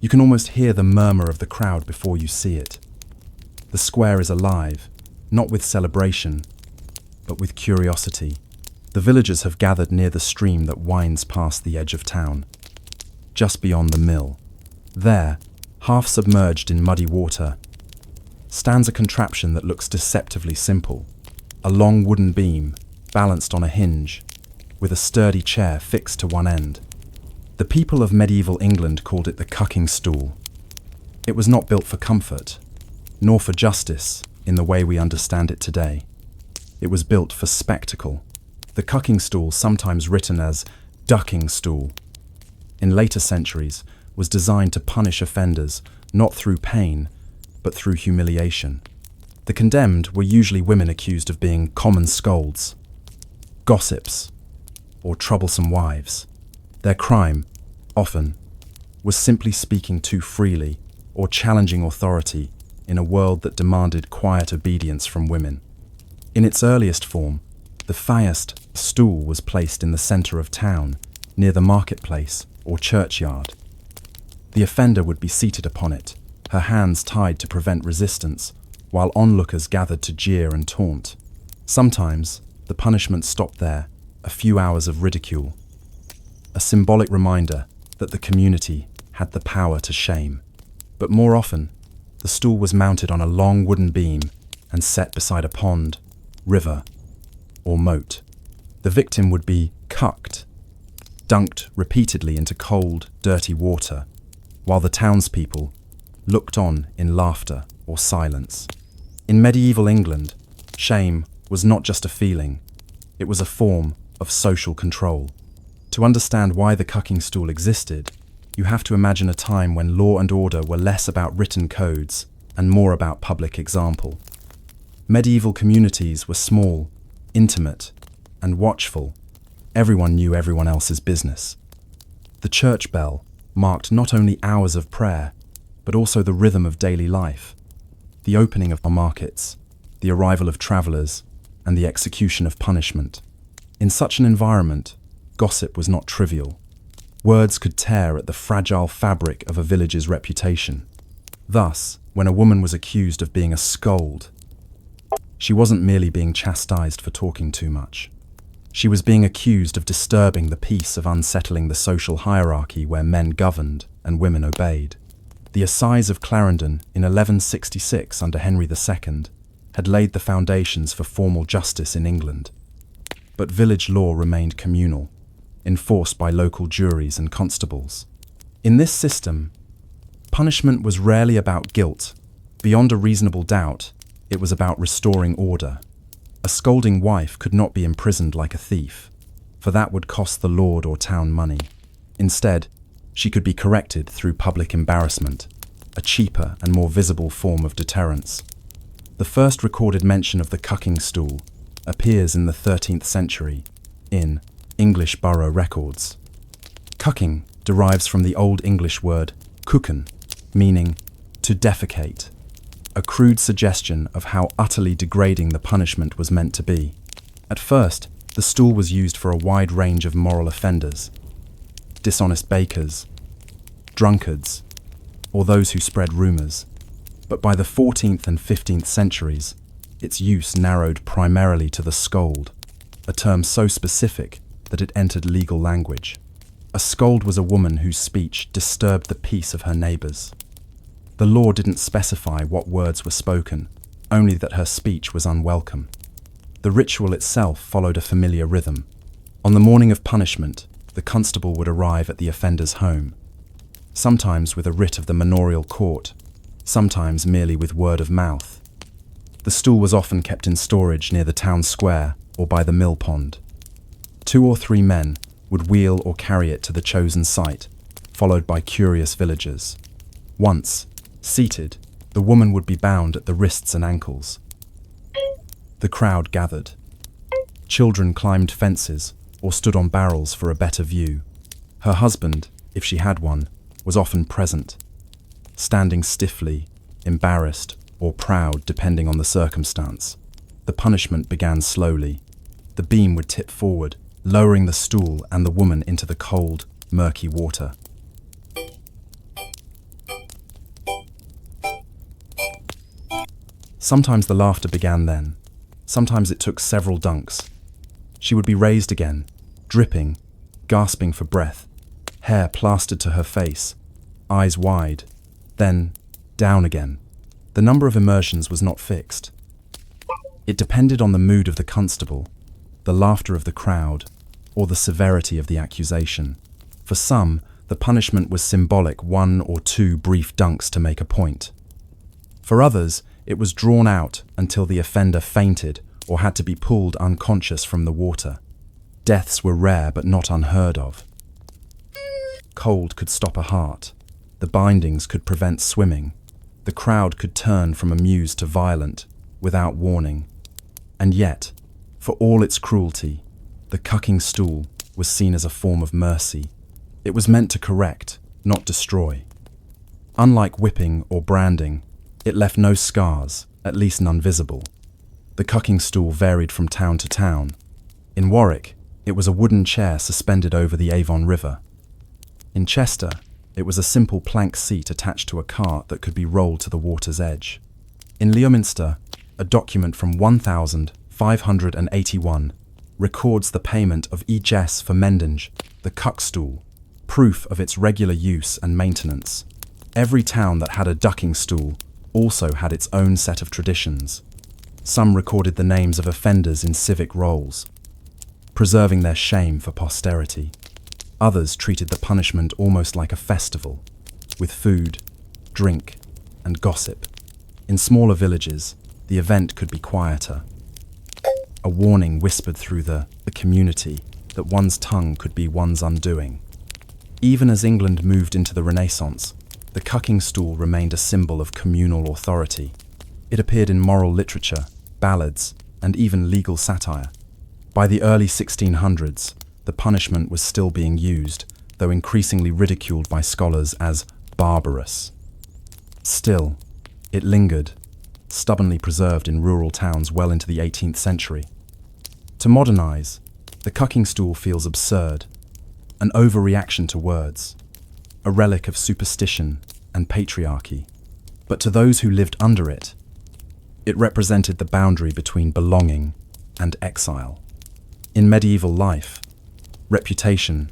You can almost hear the murmur of the crowd before you see it. The square is alive, not with celebration, but with curiosity. The villagers have gathered near the stream that winds past the edge of town, just beyond the mill. There, half submerged in muddy water, stands a contraption that looks deceptively simple. A long wooden beam, balanced on a hinge, with a sturdy chair fixed to one end. The people of medieval England called it the cucking stool. It was not built for comfort, nor for justice in the way we understand it today. It was built for spectacle. The cucking stool, sometimes written as ducking stool, in later centuries was designed to punish offenders not through pain, but through humiliation. The condemned were usually women accused of being common scolds, gossips, or troublesome wives. Their crime, often, was simply speaking too freely or challenging authority in a world that demanded quiet obedience from women. In its earliest form, the faïst stool was placed in the centre of town, near the marketplace or churchyard. The offender would be seated upon it, her hands tied to prevent resistance, while onlookers gathered to jeer and taunt. Sometimes, the punishment stopped there, a few hours of ridicule, a symbolic reminder that the community had the power to shame. But more often, the stool was mounted on a long wooden beam and set beside a pond, river, or moat. The victim would be cucked, dunked repeatedly into cold, dirty water, while the townspeople looked on in laughter or silence. In medieval England, shame was not just a feeling, it was a form of social control. To understand why the cucking stool existed, you have to imagine a time when law and order were less about written codes and more about public example. Medieval communities were small, intimate, and watchful. Everyone knew everyone else's business. The church bell marked not only hours of prayer, but also the rhythm of daily life, the opening of markets, the arrival of travellers, and the execution of punishment. In such an environment, gossip was not trivial. Words could tear at the fragile fabric of a village's reputation. Thus, when a woman was accused of being a scold, she wasn't merely being chastised for talking too much. She was being accused of disturbing the peace, of unsettling the social hierarchy where men governed and women obeyed. The Assize of Clarendon in 1166 under Henry II had laid the foundations for formal justice in England. But village law remained communal, enforced by local juries and constables. In this system, punishment was rarely about guilt. Beyond a reasonable doubt, it was about restoring order. A scolding wife could not be imprisoned like a thief, for that would cost the lord or town money. Instead, she could be corrected through public embarrassment, a cheaper and more visible form of deterrence. The first recorded mention of the cucking stool appears in the 13th century in English borough records. Cucking derives from the Old English word kuchen, meaning to defecate, a crude suggestion of how utterly degrading the punishment was meant to be. At first, the stool was used for a wide range of moral offenders, dishonest bakers, drunkards, or those who spread rumours. But by the 14th and 15th centuries, its use narrowed primarily to the scold, a term so specific that it entered legal language. A scold was a woman whose speech disturbed the peace of her neighbours. The law didn't specify what words were spoken, only that her speech was unwelcome. The ritual itself followed a familiar rhythm. On the morning of punishment, the constable would arrive at the offender's home, sometimes with a writ of the manorial court, sometimes merely with word of mouth. The stool was often kept in storage near the town square or by the mill pond. 2 or 3 men would wheel or carry it to the chosen site, followed by curious villagers. Once, seated, the woman would be bound at the wrists and ankles. The crowd gathered. Children climbed fences or stood on barrels for a better view. Her husband, if she had one, was often present, standing stiffly, embarrassed, or proud depending on the circumstance. The punishment began slowly. The beam would tip forward, lowering the stool and the woman into the cold, murky water. Sometimes the laughter began then. Sometimes it took several dunks. She would be raised again, dripping, gasping for breath, hair plastered to her face, eyes wide, then down again. The number of immersions was not fixed. It depended on the mood of the constable, the laughter of the crowd, or the severity of the accusation. For some, the punishment was symbolic, 1 or 2 brief dunks to make a point. For others, it was drawn out until the offender fainted or had to be pulled unconscious from the water. Deaths were rare but not unheard of. Cold could stop a heart. The bindings could prevent swimming. The crowd could turn from amused to violent, without warning. And yet, for all its cruelty, the cucking stool was seen as a form of mercy. It was meant to correct, not destroy. Unlike whipping or branding, it left no scars, at least none visible. The cucking stool varied from town to town. In Warwick, it was a wooden chair suspended over the Avon River. In Chester, it was a simple plank seat attached to a cart that could be rolled to the water's edge. In Leominster, a document from 1581 records the payment of eges for mendinge, the cuck stool, proof of its regular use and maintenance. Every town that had a ducking stool also had its own set of traditions. Some recorded the names of offenders in civic rolls, preserving their shame for posterity. Others treated the punishment almost like a festival, with food, drink, and gossip. In smaller villages, the event could be quieter. A warning whispered through the community that one's tongue could be one's undoing. Even as England moved into the Renaissance, the cucking stool remained a symbol of communal authority. It appeared in moral literature, ballads, and even legal satire. By the early 1600s, the punishment was still being used, though increasingly ridiculed by scholars as barbarous. Still, it lingered, stubbornly preserved in rural towns well into the 18th century. To modernize, the cucking stool feels absurd, an overreaction to words, a relic of superstition and patriarchy. But to those who lived under it, it represented the boundary between belonging and exile. In medieval life, reputation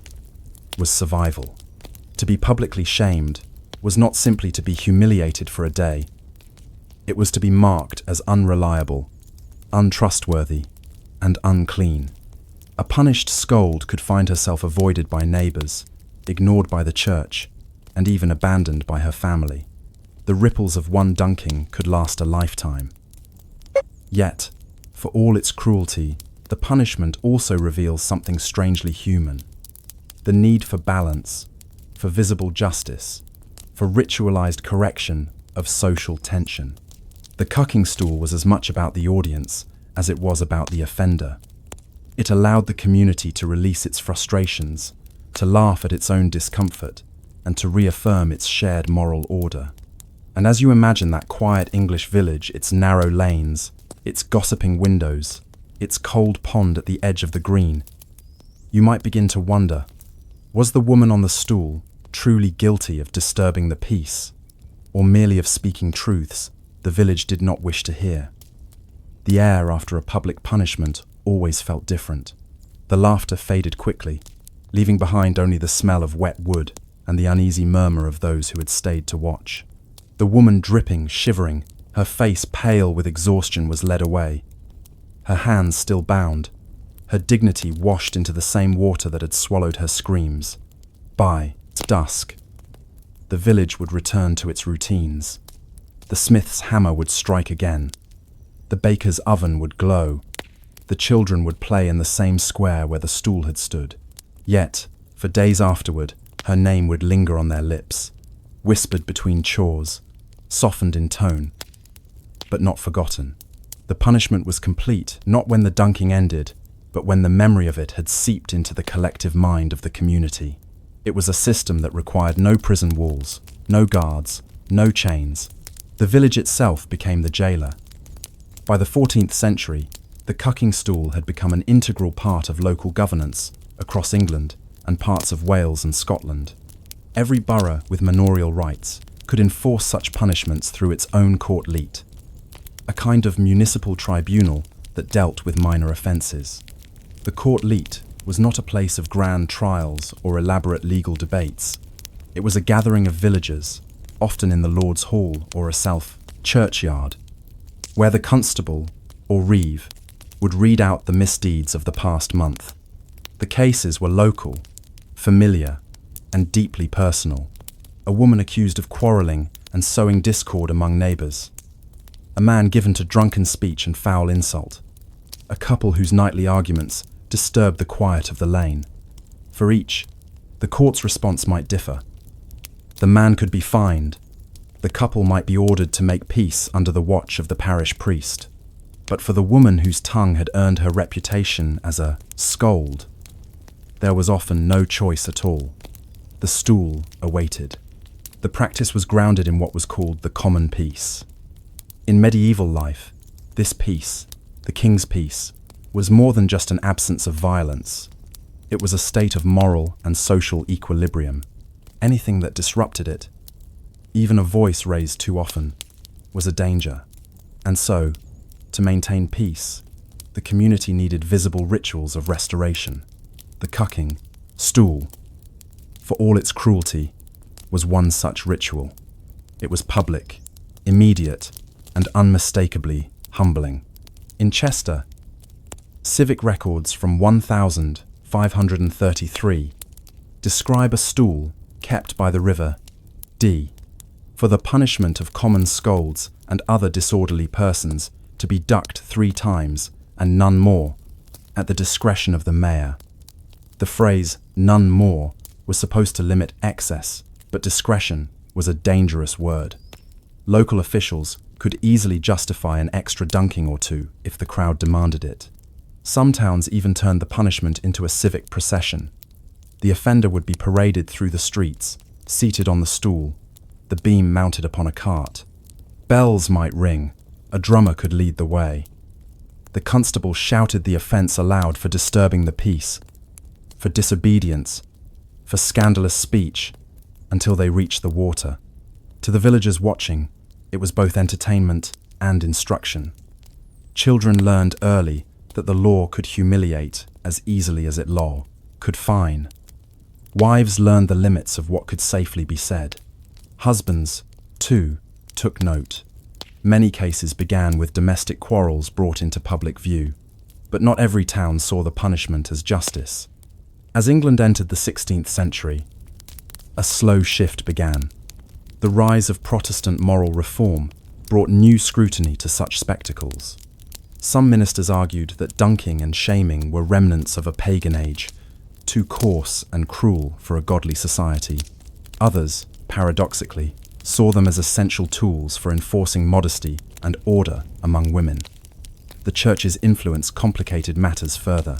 was survival. To be publicly shamed was not simply to be humiliated for a day. It was to be marked as unreliable, untrustworthy, and unclean. A punished scold could find herself avoided by neighbours, ignored by the church, and even abandoned by her family. The ripples of one dunking could last a lifetime. Yet, for all its cruelty, the punishment also reveals something strangely human. The need for balance, for visible justice, for ritualized correction of social tension. The cucking stool was as much about the audience as it was about the offender. It allowed the community to release its frustrations, to laugh at its own discomfort, and to reaffirm its shared moral order. And as you imagine that quiet English village, its narrow lanes, its gossiping windows, its cold pond at the edge of the green, you might begin to wonder, was the woman on the stool truly guilty of disturbing the peace, or merely of speaking truths the village did not wish to hear? The air after a public punishment always felt different. The laughter faded quickly, leaving behind only the smell of wet wood and the uneasy murmur of those who had stayed to watch. The woman, dripping, shivering, her face pale with exhaustion, was led away. Her hands still bound, her dignity washed into the same water that had swallowed her screams. By dusk, the village would return to its routines. The smith's hammer would strike again. The baker's oven would glow. The children would play in the same square where the stool had stood. Yet, for days afterward, her name would linger on their lips, whispered between chores, softened in tone, but not forgotten. The punishment was complete, not when the dunking ended, but when the memory of it had seeped into the collective mind of the community. It was a system that required no prison walls, no guards, no chains. The village itself became the jailer. By the 14th century, the cucking stool had become an integral part of local governance across England and parts of Wales and Scotland. Every borough with manorial rights could enforce such punishments through its own court leet. a kind of municipal tribunal that dealt with minor offences. The court leet was not a place of grand trials or elaborate legal debates. It was a gathering of villagers, often in the Lord's Hall or a churchyard, where the constable, or reeve, would read out the misdeeds of the past month. The cases were local, familiar, and deeply personal. A woman accused of quarrelling and sowing discord among neighbours. A man given to drunken speech and foul insult. A couple whose nightly arguments disturbed the quiet of the lane. For each, the court's response might differ. The man could be fined. The couple might be ordered to make peace under the watch of the parish priest. But for the woman whose tongue had earned her reputation as a scold, there was often no choice at all. The stool awaited. The practice was grounded in what was called the common peace. In medieval life, this peace, the king's peace, was more than just an absence of violence. It was a state of moral and social equilibrium. Anything that disrupted it, even a voice raised too often, was a danger. And so, to maintain peace, the community needed visible rituals of restoration. The cucking, stool, for all its cruelty, was one such ritual. It was public, immediate, and unmistakably humbling. In Chester, civic records from 1533 describe a stool kept by the river Dee for the punishment of common scolds and other disorderly persons to be ducked 3 times and none more, at the discretion of the mayor. The phrase none more was supposed to limit excess, but discretion was a dangerous word. Local officials could easily justify an extra dunking or two if the crowd demanded it. Some towns even turned the punishment into a civic procession. The offender would be paraded through the streets, seated on the stool, the beam mounted upon a cart. Bells might ring, a drummer could lead the way. The constable shouted the offence aloud for disturbing the peace, for disobedience, for scandalous speech, until they reached the water. To the villagers watching, it was both entertainment and instruction. Children learned early that the law could humiliate as easily as it could fine. Wives learned the limits of what could safely be said. Husbands, too, took note. Many cases began with domestic quarrels brought into public view, but not every town saw the punishment as justice. As England entered the 16th century, a slow shift began. The rise of Protestant moral reform brought new scrutiny to such spectacles. Some ministers argued that dunking and shaming were remnants of a pagan age, too coarse and cruel for a godly society. Others, paradoxically, saw them as essential tools for enforcing modesty and order among women. The church's influence complicated matters further.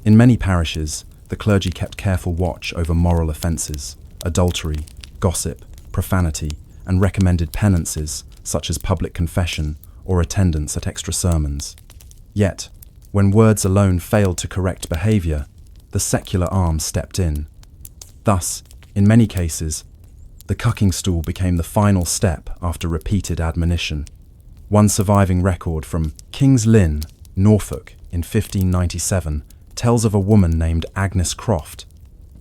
In many parishes, the clergy kept careful watch over moral offences, adultery, gossip, profanity, and recommended penances such as public confession or attendance at extra sermons. Yet, when words alone failed to correct behaviour, the secular arm stepped in. Thus, in many cases, the cucking stool became the final step after repeated admonition. One surviving record from King's Lynn, Norfolk, in 1597 tells of a woman named Agnes Croft,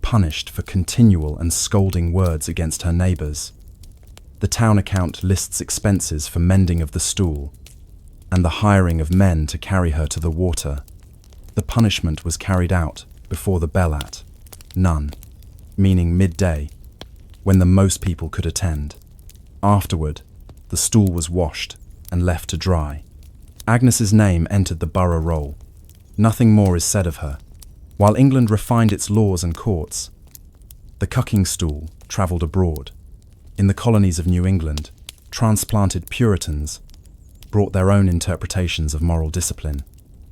punished for continual and scolding words against her neighbours. The town account lists expenses for mending of the stool and the hiring of men to carry her to the water. The punishment was carried out before the bell at none, meaning midday, when the most people could attend. Afterward, the stool was washed and left to dry. Agnes's name entered the borough roll. Nothing more is said of her. While England refined its laws and courts, the cucking stool travelled abroad. In the colonies of New England, transplanted Puritans brought their own interpretations of moral discipline.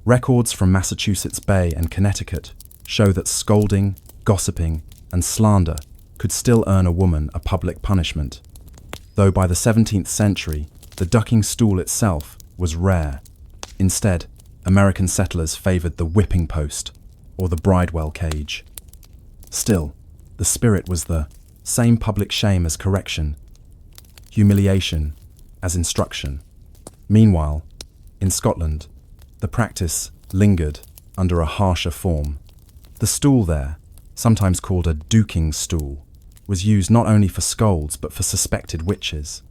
Records from Massachusetts Bay and Connecticut show that scolding, gossiping, and slander could still earn a woman a public punishment, though by the 17th century, the ducking stool itself was rare. Instead, American settlers favoured the whipping post or the bridewell cage. Still, the spirit was the same: public shame as correction, humiliation as instruction. Meanwhile, In Scotland, the practice lingered under a harsher form. The stool there, sometimes called a duking stool, was used not only for scolds but for suspected witches.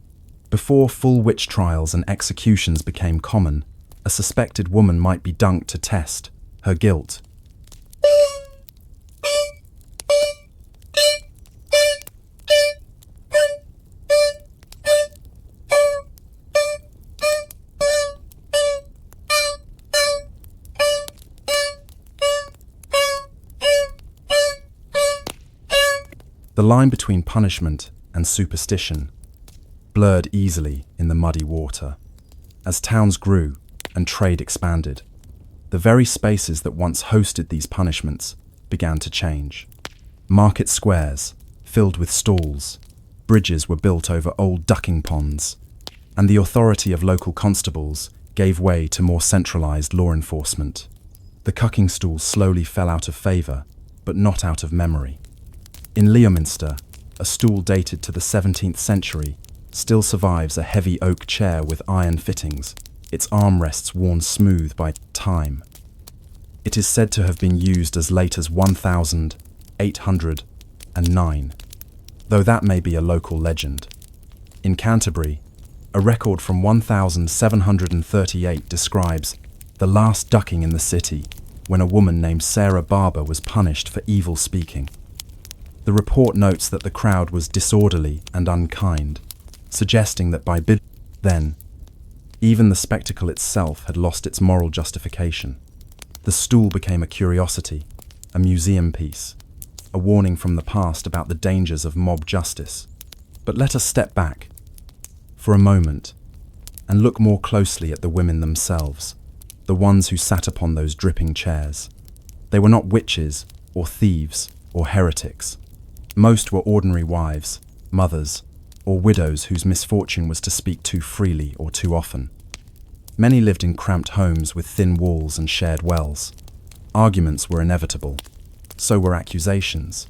Before full witch trials and executions became common, a suspected woman might be dunked to test her guilt. The line between punishment and superstition blurred easily in the muddy water. As towns grew and trade expanded, the very spaces that once hosted these punishments began to change. Market squares filled with stalls, bridges were built over old ducking ponds, and the authority of local constables gave way to more centralized law enforcement. The cucking stool slowly fell out of favor, but not out of memory. In Leominster, a stool dated to the 17th century still survives a heavy oak chair with iron fittings, its armrests worn smooth by time. It is said to have been used as late as 1809, though that may be a local legend. In Canterbury, a record from 1738 describes the last ducking in the city when a woman named Sarah Barber was punished for evil speaking. The report notes that the crowd was disorderly and unkind, suggesting that by then, even the spectacle itself had lost its moral justification. The stool became a curiosity, a museum piece, a warning from the past about the dangers of mob justice. But let us step back for a moment and look more closely at the women themselves, the ones who sat upon those dripping chairs. They were not witches or thieves or heretics. Most were ordinary wives, mothers, or widows whose misfortune was to speak too freely or too often. Many lived in cramped homes with thin walls and shared wells. Arguments were inevitable. So were accusations.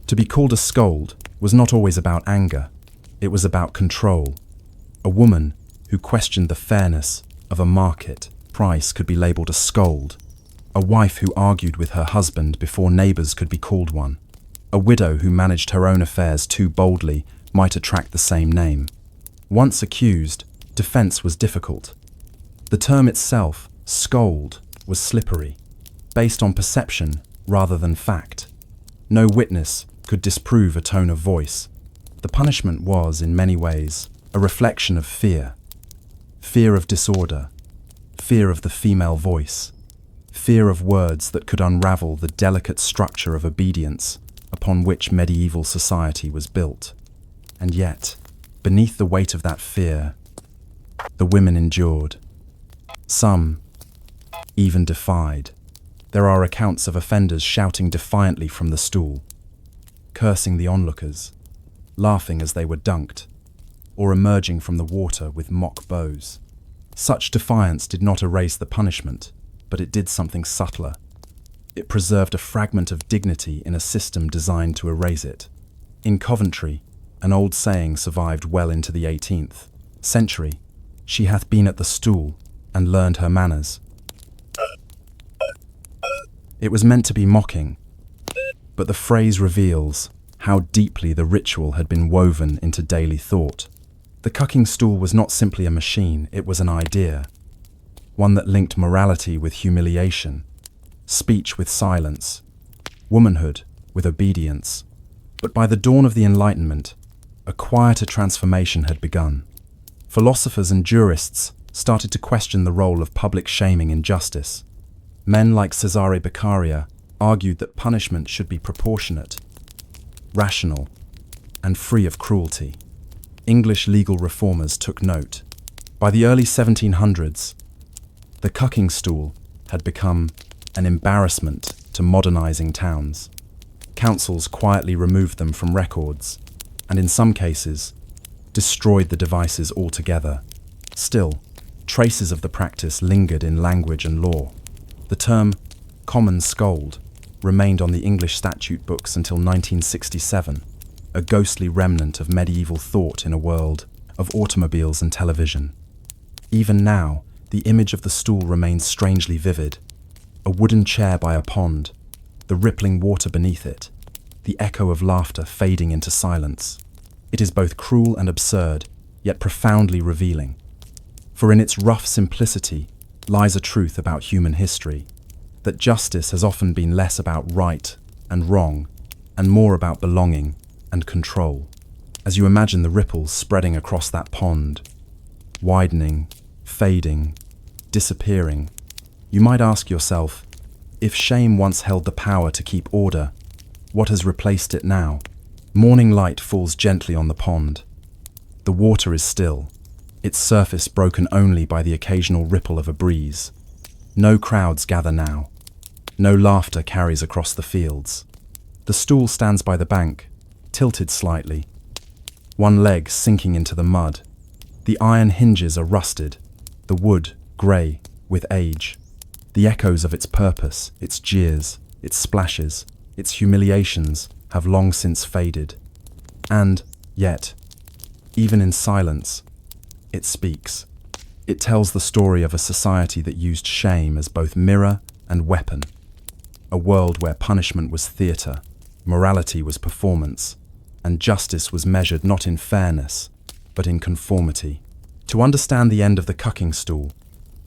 To be called a scold was not always about anger. It was about control. A woman who questioned the fairness of a market price could be labelled a scold. A wife who argued with her husband before neighbours could be called one. A widow who managed her own affairs too boldly might attract the same name. Once accused, defence was difficult. The term itself, scold, was slippery, based on perception rather than fact. No witness could disprove a tone of voice. The punishment was, in many ways, a reflection of fear. Fear of disorder, fear of the female voice, fear of words that could unravel the delicate structure of obedience upon which medieval society was built. And yet, beneath the weight of that fear, the women endured. Some even defied. There are accounts of offenders shouting defiantly from the stool, cursing the onlookers, laughing as they were dunked, or emerging from the water with mock bows. Such defiance did not erase the punishment, but it did something subtler. It preserved a fragment of dignity in a system designed to erase it. In Coventry, an old saying survived well into the 18th century: "She hath been at the stool and learned her manners." It was meant to be mocking, but the phrase reveals how deeply the ritual had been woven into daily thought. The cucking stool was not simply a machine, it was an idea, one that linked morality with humiliation, speech with silence, womanhood with obedience. But by the dawn of the Enlightenment, a quieter transformation had begun. Philosophers and jurists started to question the role of public shaming in justice. Men like Cesare Beccaria argued that punishment should be proportionate, rational, and free of cruelty. English legal reformers took note. By the early 1700s, the cucking stool had become an embarrassment to modernizing towns. Councils quietly removed them from records, and in some cases, destroyed the devices altogether. Still, traces of the practice lingered in language and law. The term common scold remained on the English statute books until 1967, a ghostly remnant of medieval thought in a world of automobiles and television. Even now, the image of the stool remains strangely vivid. A wooden chair by a pond, the rippling water beneath it, the echo of laughter fading into silence. It is both cruel and absurd, yet profoundly revealing. For in its rough simplicity lies a truth about human history, that justice has often been less about right and wrong, and more about belonging and control. As you imagine the ripples spreading across that pond, widening, fading, disappearing, you might ask yourself, if shame once held the power to keep order, what has replaced it now? Morning light falls gently on the pond. The water is still, its surface broken only by the occasional ripple of a breeze. No crowds gather now. No laughter carries across the fields. The stool stands by the bank, tilted slightly, one leg sinking into the mud. The iron hinges are rusted, the wood grey with age. The echoes of its purpose, its jeers, its splashes, its humiliations have long since faded. And, yet, even in silence, it speaks. It tells the story of a society that used shame as both mirror and weapon. A world where punishment was theatre, morality was performance, and justice was measured not in fairness, but in conformity. To understand the end of the cucking stool,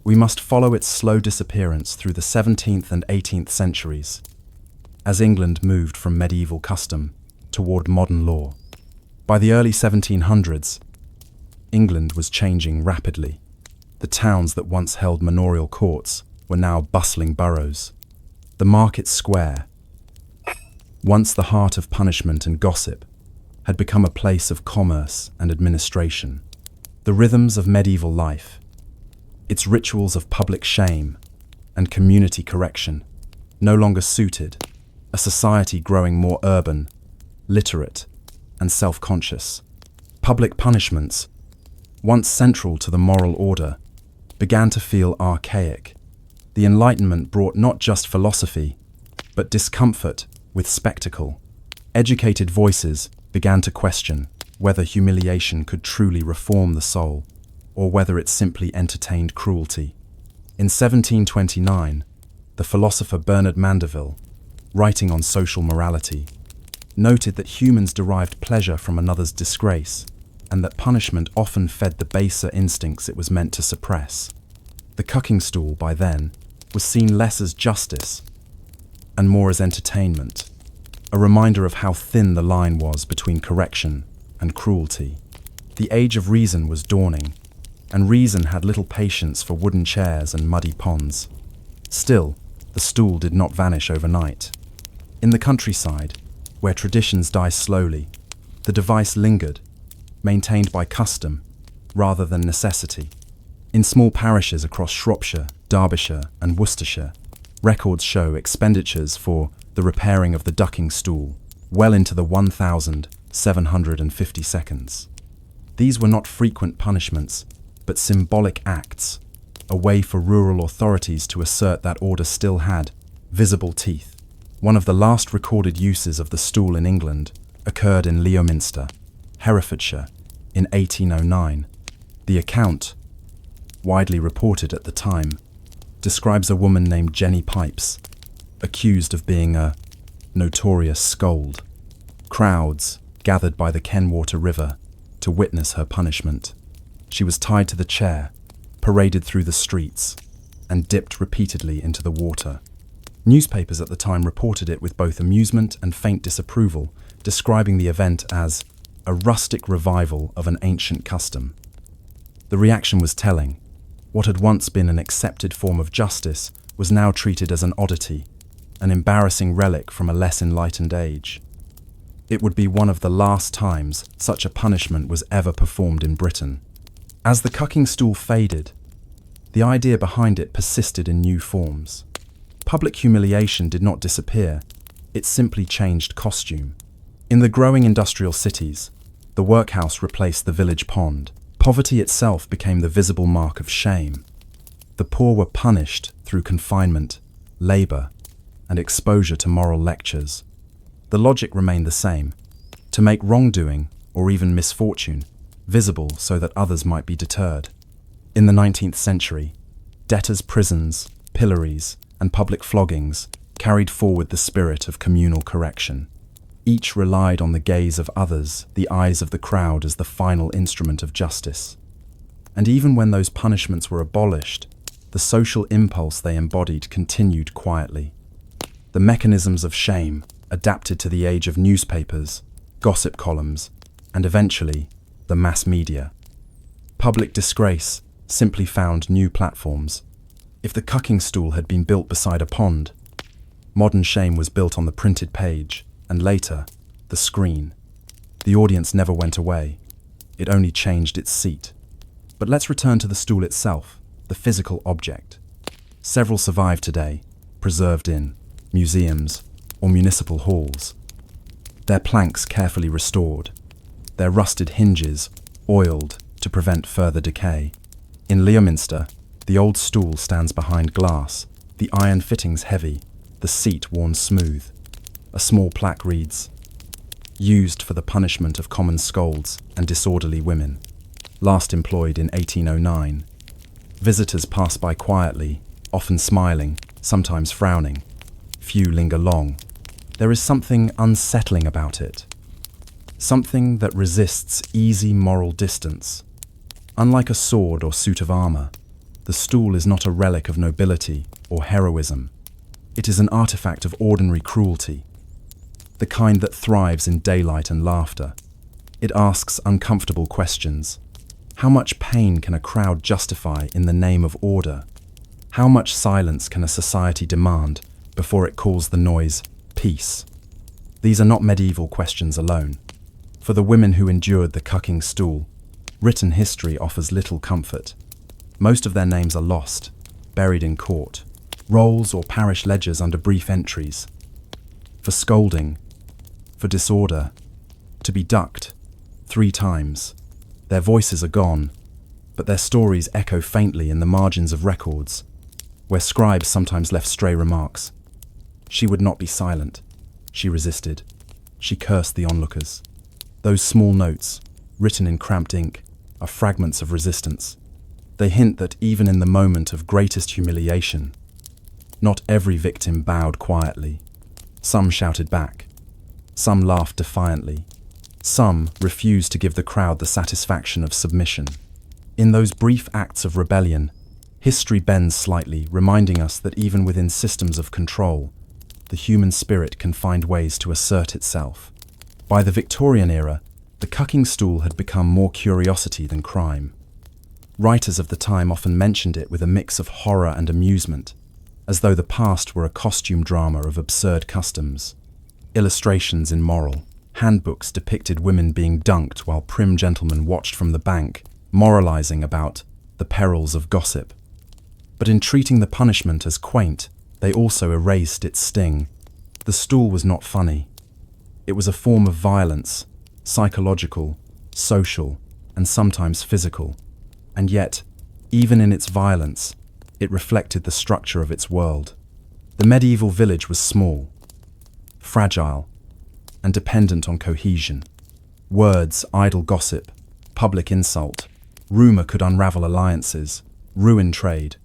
we must follow its slow disappearance through the 17th and 18th centuries, as England moved from medieval custom toward modern law. By the early 1700s, England was changing rapidly. The towns that once held manorial courts were now bustling boroughs. The market square, once the heart of punishment and gossip, had become a place of commerce and administration. The rhythms of medieval life, its rituals of public shame and community correction, no longer suited a society growing more urban, literate, and self-conscious. Public punishments, once central to the moral order, began to feel archaic. The Enlightenment brought not just philosophy, but discomfort with spectacle. Educated voices began to question whether humiliation could truly reform the soul, or whether it simply entertained cruelty. In 1729, the philosopher Bernard Mandeville, writing on social morality, noted that humans derived pleasure from another's disgrace, and that punishment often fed the baser instincts it was meant to suppress. The cucking stool, by then, was seen less as justice and more as entertainment, a reminder of how thin the line was between correction and cruelty. The age of reason was dawning, and reason had little patience for wooden chairs and muddy ponds. Still, the stool did not vanish overnight. In the countryside, where traditions die slowly, the device lingered, maintained by custom rather than necessity. In small parishes across Shropshire, Derbyshire, and Worcestershire, records show expenditures for the repairing of the ducking stool well into the 1,750 seconds. These were not frequent punishments, but symbolic acts, a way for rural authorities to assert that order still had visible teeth. One of the last recorded uses of the stool in England occurred in Leominster, Herefordshire, in 1809. The account, widely reported at the time, describes a woman named Jenny Pipes, accused of being a notorious scold. Crowds gathered by the Kenwater River to witness her punishment. She was tied to the chair, paraded through the streets, and dipped repeatedly into the water. Newspapers at the time reported it with both amusement and faint disapproval, describing the event as a rustic revival of an ancient custom. The reaction was telling. What had once been an accepted form of justice was now treated as an oddity, an embarrassing relic from a less enlightened age. It would be one of the last times such a punishment was ever performed in Britain. As the cucking stool faded, the idea behind it persisted in new forms. Public humiliation did not disappear, it simply changed costume. In the growing industrial cities, the workhouse replaced the village pond. Poverty itself became the visible mark of shame. The poor were punished through confinement, labour, and exposure to moral lectures. The logic remained the same: to make wrongdoing, or even misfortune, visible so that others might be deterred. In the 19th century, Debtors' prisons, pillories, and public floggings carried forward the spirit of communal correction. Each relied on the gaze of others, the eyes of the crowd as the final instrument of justice. And even when those punishments were abolished, the social impulse they embodied continued quietly. The mechanisms of shame adapted to the age of newspapers, gossip columns, and eventually, the mass media. Public disgrace simply found new platforms. If the cucking stool had been built beside a pond, modern shame was built on the printed page, and later, the screen. The audience never went away. It only changed its seat. But let's return to the stool itself, the physical object. Several survive today, preserved in museums or municipal halls. Their planks carefully restored, their rusted hinges oiled to prevent further decay. In Leominster, the old stool stands behind glass, the iron fittings heavy, the seat worn smooth. A small plaque reads, "Used for the punishment of common scolds and disorderly women. Last employed in 1809. Visitors pass by quietly, often smiling, sometimes frowning. Few linger long. There is something unsettling about it. Something that resists easy moral distance. Unlike a sword or suit of armor, the stool is not a relic of nobility or heroism. It is an artifact of ordinary cruelty, the kind that thrives in daylight and laughter. It asks uncomfortable questions. How much pain can a crowd justify in the name of order? How much silence can a society demand before it calls the noise peace? These are not medieval questions alone. For the women who endured the cucking stool, written history offers little comfort. Most of their names are lost, buried in court, rolls or parish ledgers under brief entries. For scolding, for disorder, to be ducked 3 times. Their voices are gone, but their stories echo faintly in the margins of records, where scribes sometimes left stray remarks. She would not be silent. She resisted. She cursed the onlookers. Those small notes, written in cramped ink, are fragments of resistance. They hint that even in the moment of greatest humiliation, not every victim bowed quietly. Some shouted back. Some laughed defiantly. Some refused to give the crowd the satisfaction of submission. In those brief acts of rebellion, history bends slightly, reminding us that even within systems of control, the human spirit can find ways to assert itself. By the Victorian era, the cucking stool had become more curiosity than crime. Writers of the time often mentioned it with a mix of horror and amusement, as though the past were a costume drama of absurd customs. Illustrations in moral handbooks depicted women being dunked while prim gentlemen watched from the bank, moralizing about the perils of gossip. But in treating the punishment as quaint, they also erased its sting. The stool was not funny. It was a form of violence, psychological, social, and sometimes physical. And yet, even in its violence, it reflected the structure of its world. The medieval village was small, fragile, and dependent on cohesion. Words, idle gossip, public insult, rumor could unravel alliances, ruin trade,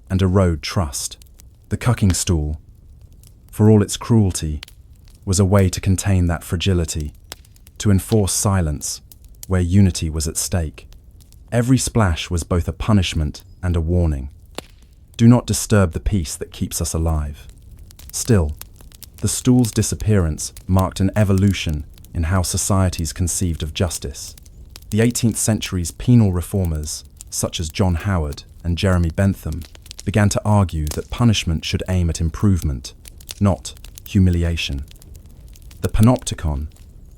and erode trust. The cucking stool, for all its cruelty, was a way to contain that fragility, to enforce silence where unity was at stake. Every splash was both a punishment and a warning. Do not disturb the peace that keeps us alive. Still, the stool's disappearance marked an evolution in how societies conceived of justice. The 18th century's penal reformers, such as John Howard and Jeremy Bentham, began to argue that punishment should aim at improvement, not humiliation. The panopticon,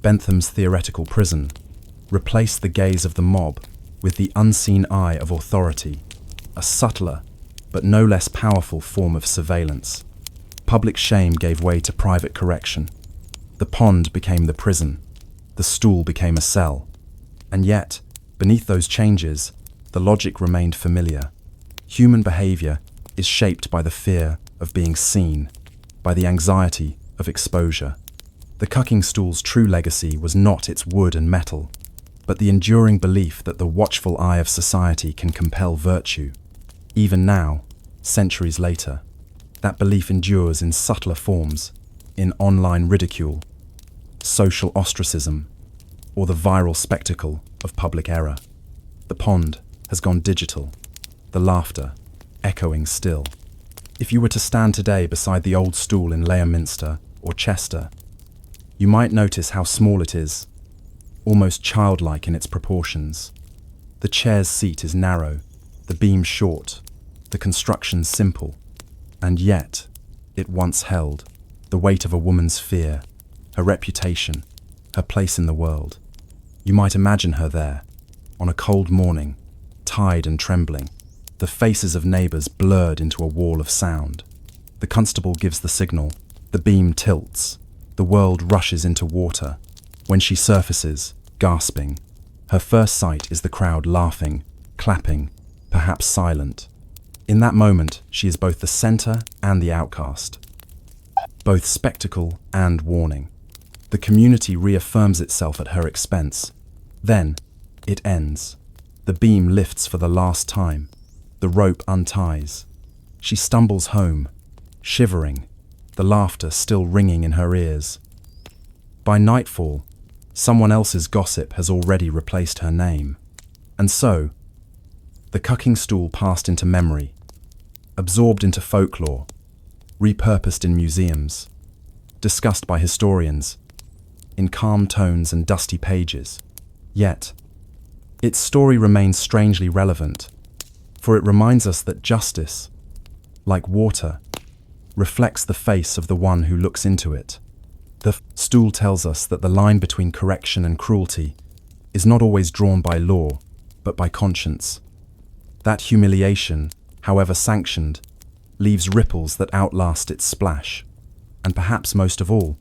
Bentham's theoretical prison, replaced the gaze of the mob with the unseen eye of authority, a subtler but no less powerful form of surveillance. Public shame gave way to private correction. The pond became the prison. The stool became a cell. And yet, beneath those changes, the logic remained familiar. Human behavior is shaped by the fear of being seen, by the anxiety of exposure. The cucking stool's true legacy was not its wood and metal, but the enduring belief that the watchful eye of society can compel virtue. Even now, centuries later, that belief endures in subtler forms, in online ridicule, social ostracism, or the viral spectacle of public error. The pond has gone digital, the laughter echoing still. If you were to stand today beside the old stool in Leominster or Chester, you might notice how small it is, almost childlike in its proportions. The chair's seat is narrow, the beam short, the construction simple, and yet it once held the weight of a woman's fear, her reputation, her place in the world. You might imagine her there, on a cold morning, tired and trembling, the faces of neighbours blurred into a wall of sound. The constable gives the signal, the beam tilts, the world rushes into water. When she surfaces, gasping, her first sight is the crowd laughing, clapping, perhaps silent. In that moment, she is both the centre and the outcast, both spectacle and warning. The community reaffirms itself at her expense. Then, it ends. The beam lifts for the last time. The rope unties. She stumbles home, shivering, the laughter still ringing in her ears. By nightfall, someone else's gossip has already replaced her name. And so, the cucking stool passed into memory, absorbed into folklore, repurposed in museums, discussed by historians, in calm tones and dusty pages. Yet, its story remains strangely relevant, for it reminds us that justice, like water, reflects the face of the one who looks into it. The stool tells us that the line between correction and cruelty is not always drawn by law, but by conscience. That humiliation, however sanctioned, leaves ripples that outlast its splash. And perhaps most of all,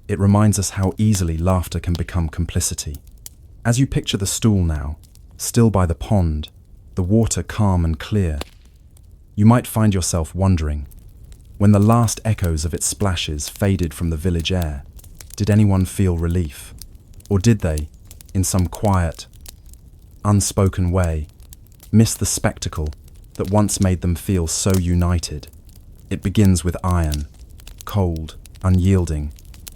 it reminds us how easily laughter can become complicity. As you picture the stool now, still by the pond, the water calm and clear, you might find yourself wondering, when the last echoes of its splashes faded from the village air, did anyone feel relief? Or did they, in some quiet, unspoken way, miss the spectacle that once made them feel so united? It begins with iron, cold, unyielding,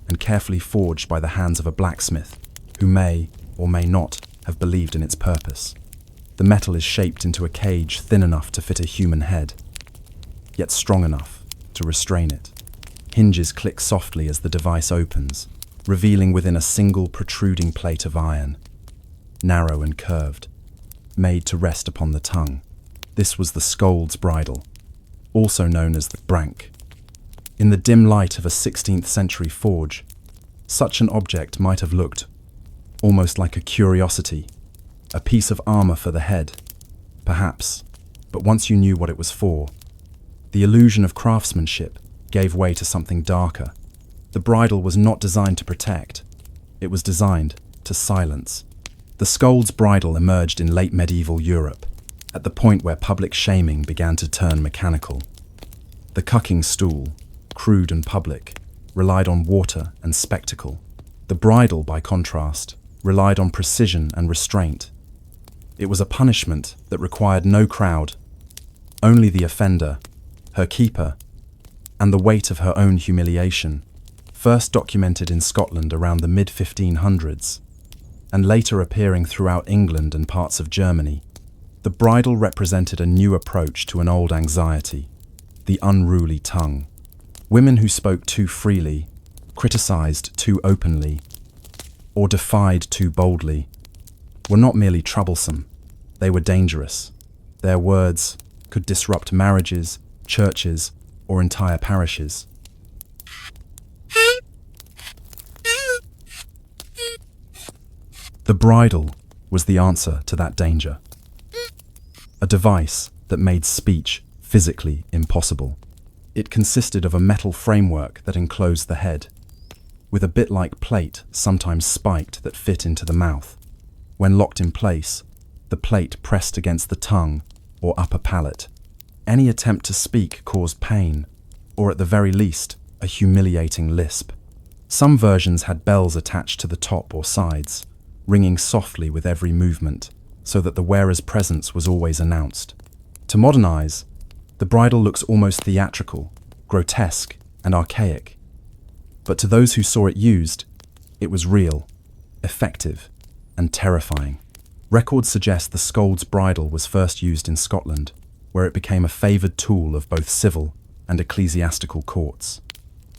and carefully forged by the hands of a blacksmith who may or may not have believed in its purpose. The metal is shaped into a cage thin enough to fit a human head, yet strong enough to restrain it. Hinges click softly as the device opens, revealing within a single protruding plate of iron, narrow and curved, made to rest upon the tongue. This was the scold's bridle, also known as the brank. In the dim light of a 16th century forge, such an object might have looked almost like a curiosity, a piece of armour for the head, perhaps, but once you knew what it was for, the illusion of craftsmanship gave way to something darker. The bridle was not designed to protect, it was designed to silence. The scold's bridle emerged in late medieval Europe, at the point where public shaming began to turn mechanical. The cucking stool, crude and public, relied on water and spectacle. The bridle, by contrast, relied on precision and restraint. It was a punishment that required no crowd, only the offender, her keeper, and the weight of her own humiliation. First documented in Scotland around the mid-1500s, and later appearing throughout England and parts of Germany, the bridle represented a new approach to an old anxiety, the unruly tongue. Women who spoke too freely, criticized too openly, or defied too boldly, were not merely troublesome, they were dangerous. Their words could disrupt marriages, churches, or entire parishes. The bridle was the answer to that danger. A device that made speech physically impossible. It consisted of a metal framework that enclosed the head, with a bit-like plate, sometimes spiked, that fit into the mouth. When locked in place, the plate pressed against the tongue or upper palate. Any attempt to speak caused pain, or at the very least, a humiliating lisp. Some versions had bells attached to the top or sides, ringing softly with every movement, so that the wearer's presence was always announced. To modernize, The bridle looks almost theatrical, grotesque, and archaic. But to those who saw it used, it was real, effective, and terrifying. Records suggest the Scold's bridle was first used in Scotland, where it became a favoured tool of both civil and ecclesiastical courts.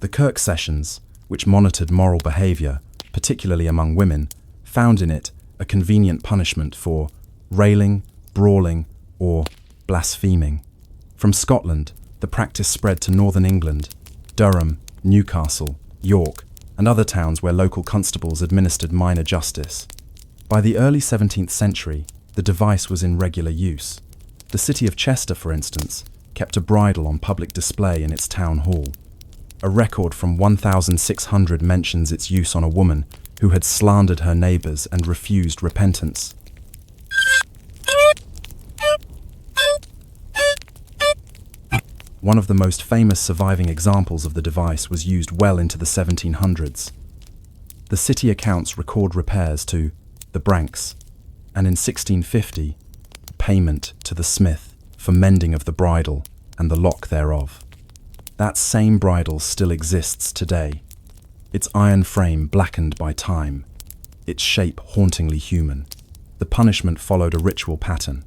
The Kirk Sessions, which monitored moral behaviour, particularly among women, found in it a convenient punishment for railing, brawling, or blaspheming. From Scotland, the practice spread to northern England, Durham, Newcastle, York, and other towns where local constables administered minor justice. By the early 17th century, the device was in regular use. The city of Chester, for instance, kept a bridle on public display in its town hall. A record from 1600 mentions its use on a woman who had slandered her neighbours and refused repentance. One of the most famous surviving examples of the device was used well into the 1700s. The city accounts record repairs to the Branks, and in 1650, payment to the smith for mending of the bridle and the lock thereof. That same bridle still exists today, its iron frame blackened by time, its shape hauntingly human. The punishment followed a ritual pattern.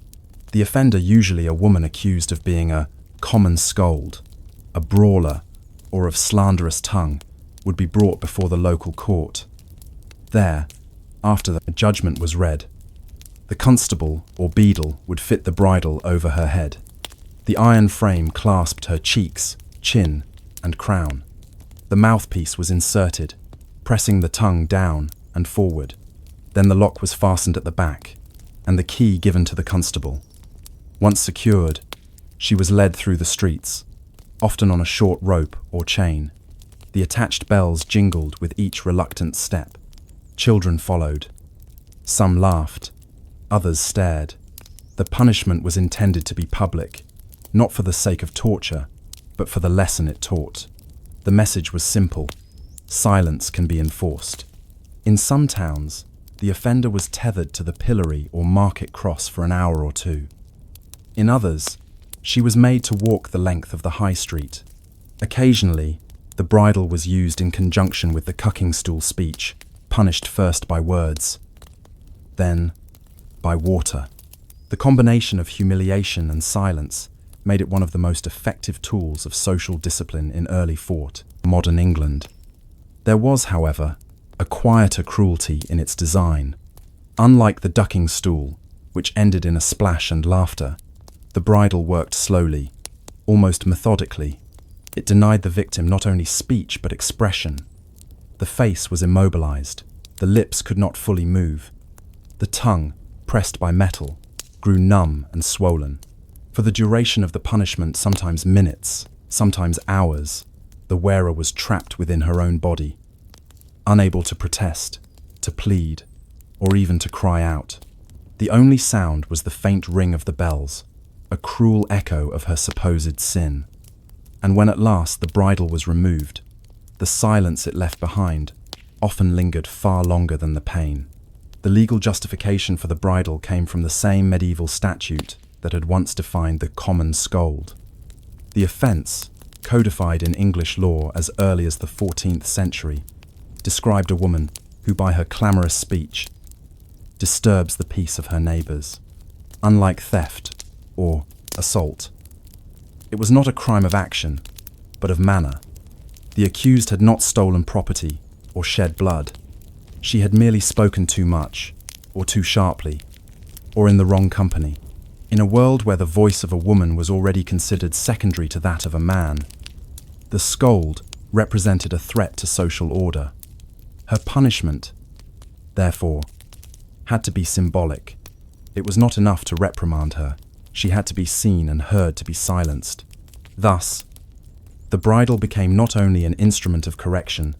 The offender, usually a woman accused of being a common scold, a brawler, or of slanderous tongue, would be brought before the local court. There, after the judgment was read, the constable or beadle would fit the bridle over her head. The iron frame clasped her cheeks, chin, and crown. The mouthpiece was inserted, pressing the tongue down and forward. Then the lock was fastened at the back, and the key given to the constable. Once secured, she was led through the streets, often on a short rope or chain. The attached bells jingled with each reluctant step. Children followed. Some laughed, others stared. The punishment was intended to be public, not for the sake of torture, but for the lesson it taught. The message was simple: silence can be enforced. In some towns, the offender was tethered to the pillory or market cross for an hour or two. In others, she was made to walk the length of the high street. Occasionally, the bridle was used in conjunction with the cucking stool speech, punished first by words, then by water. The combination of humiliation and silence made it one of the most effective tools of social discipline in early fort, modern England. There was, however, a quieter cruelty in its design. Unlike the ducking stool, which ended in a splash and laughter, the bridle worked slowly, almost methodically. It denied the victim not only speech but expression. The face was immobilized, the lips could not fully move. The tongue, pressed by metal, grew numb and swollen. For the duration of the punishment, sometimes minutes, sometimes hours, the wearer was trapped within her own body, unable to protest, to plead, or even to cry out. The only sound was the faint ring of the bells, a cruel echo of her supposed sin. And when at last the bridle was removed, the silence it left behind often lingered far longer than the pain. The legal justification for the bridle came from the same medieval statute that had once defined the common scold. The offence, codified in English law as early as the 14th century, described a woman who by her clamorous speech disturbs the peace of her neighbours. Unlike theft or assault, it was not a crime of action, but of manner. The accused had not stolen property or shed blood. She had merely spoken too much, or too sharply, or in the wrong company. In a world where the voice of a woman was already considered secondary to that of a man, the scold represented a threat to social order. Her punishment, therefore, had to be symbolic. It was not enough to reprimand her. She had to be seen and heard to be silenced. Thus, the bridle became not only an instrument of correction,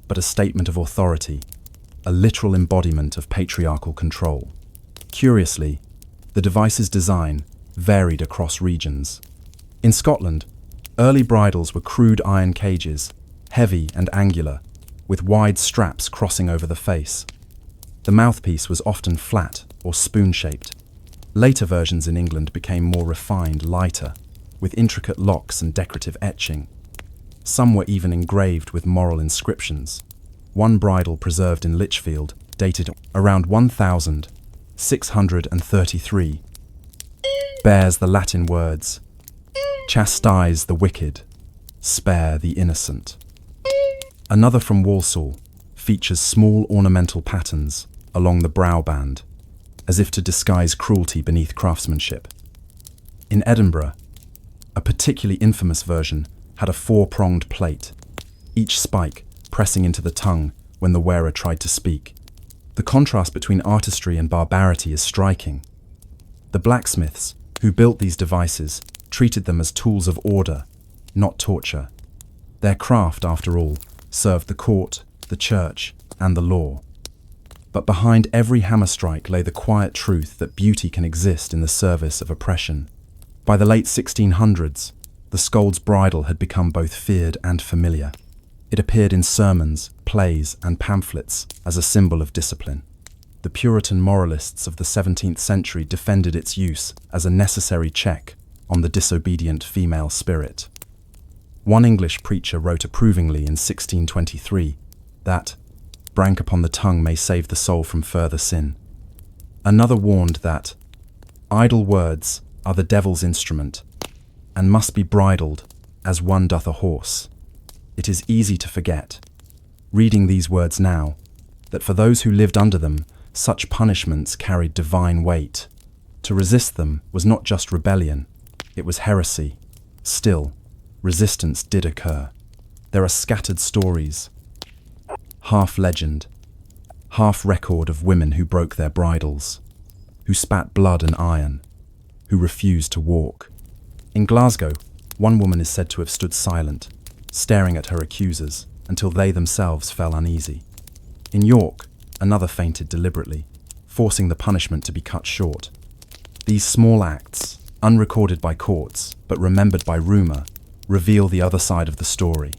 but a statement of authority, a literal embodiment of patriarchal control. Curiously, the device's design varied across regions. In Scotland, early bridles were crude iron cages, heavy and angular, with wide straps crossing over the face. The mouthpiece was often flat or spoon-shaped. Later versions in England became more refined, lighter. with intricate locks and decorative etching. Some were even engraved with moral inscriptions. One bridle preserved in Lichfield, dated around 1633, bears the Latin words, "Chastise the wicked, spare the innocent." Another from Walsall features small ornamental patterns along the brow band, as if to disguise cruelty beneath craftsmanship. In Edinburgh, a particularly infamous version had a four-pronged plate, each spike pressing into the tongue when the wearer tried to speak. The contrast between artistry and barbarity is striking. The blacksmiths who built these devices treated them as tools of order, not torture. Their craft, after all, served the court, the church, and the law. But behind every hammer strike lay the quiet truth that beauty can exist in the service of oppression. By the late 1600s, the scold's bridle had become both feared and familiar. It appeared in sermons, plays, and pamphlets as a symbol of discipline. The Puritan moralists of the 17th century defended its use as a necessary check on the disobedient female spirit. One English preacher wrote approvingly in 1623 that "Brank upon the tongue may save the soul from further sin." Another warned that "idle words are the devil's instrument, and must be bridled as one doth a horse." It is easy to forget, reading these words now, that for those who lived under them, such punishments carried divine weight. To resist them was not just rebellion, it was heresy. Still, resistance did occur. There are scattered stories, half legend, half record of women who broke their bridles, who spat blood and iron, who refused to walk. In Glasgow, one woman is said to have stood silent, staring at her accusers until they themselves fell uneasy. In York, another fainted deliberately, forcing the punishment to be cut short. These small acts, unrecorded by courts but remembered by rumour, reveal the other side of the story.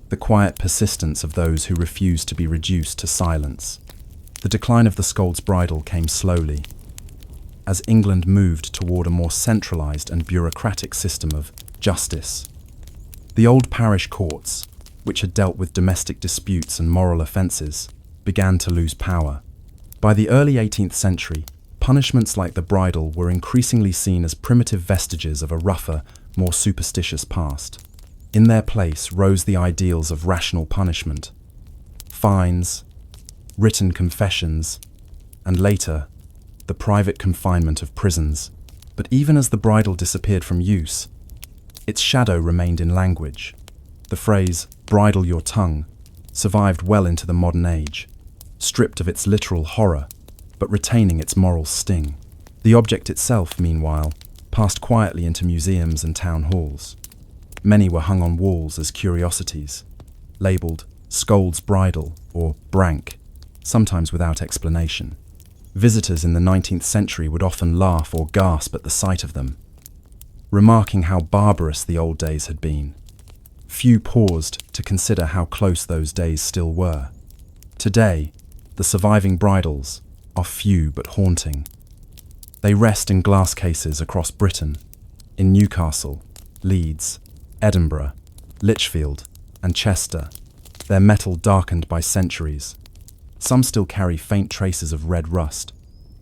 The quiet persistence of those who refused to be reduced to silence. The decline of the scold's bridle came slowly, as England moved toward a more centralised and bureaucratic system of justice. The old parish courts, which had dealt with domestic disputes and moral offences, began to lose power. By the early 18th century, punishments like the bridle were increasingly seen as primitive vestiges of a rougher, more superstitious past. In their place rose the ideals of rational punishment, fines, written confessions, and later, the private confinement of prisons. But even as the bridle disappeared from use, its shadow remained in language. The phrase, "bridle your tongue," survived well into the modern age, stripped of its literal horror, but retaining its moral sting. The object itself, meanwhile, passed quietly into museums and town halls. Many were hung on walls as curiosities, labelled "Scold's Bridle" or "Brank," sometimes without explanation. Visitors in the 19th century would often laugh or gasp at the sight of them, remarking how barbarous the old days had been. Few paused to consider how close those days still were. Today, the surviving bridles are few but haunting. They rest in glass cases across Britain, in Newcastle, Leeds, Edinburgh, Lichfield, and Chester, their metal darkened by centuries. Some still carry faint traces of red rust,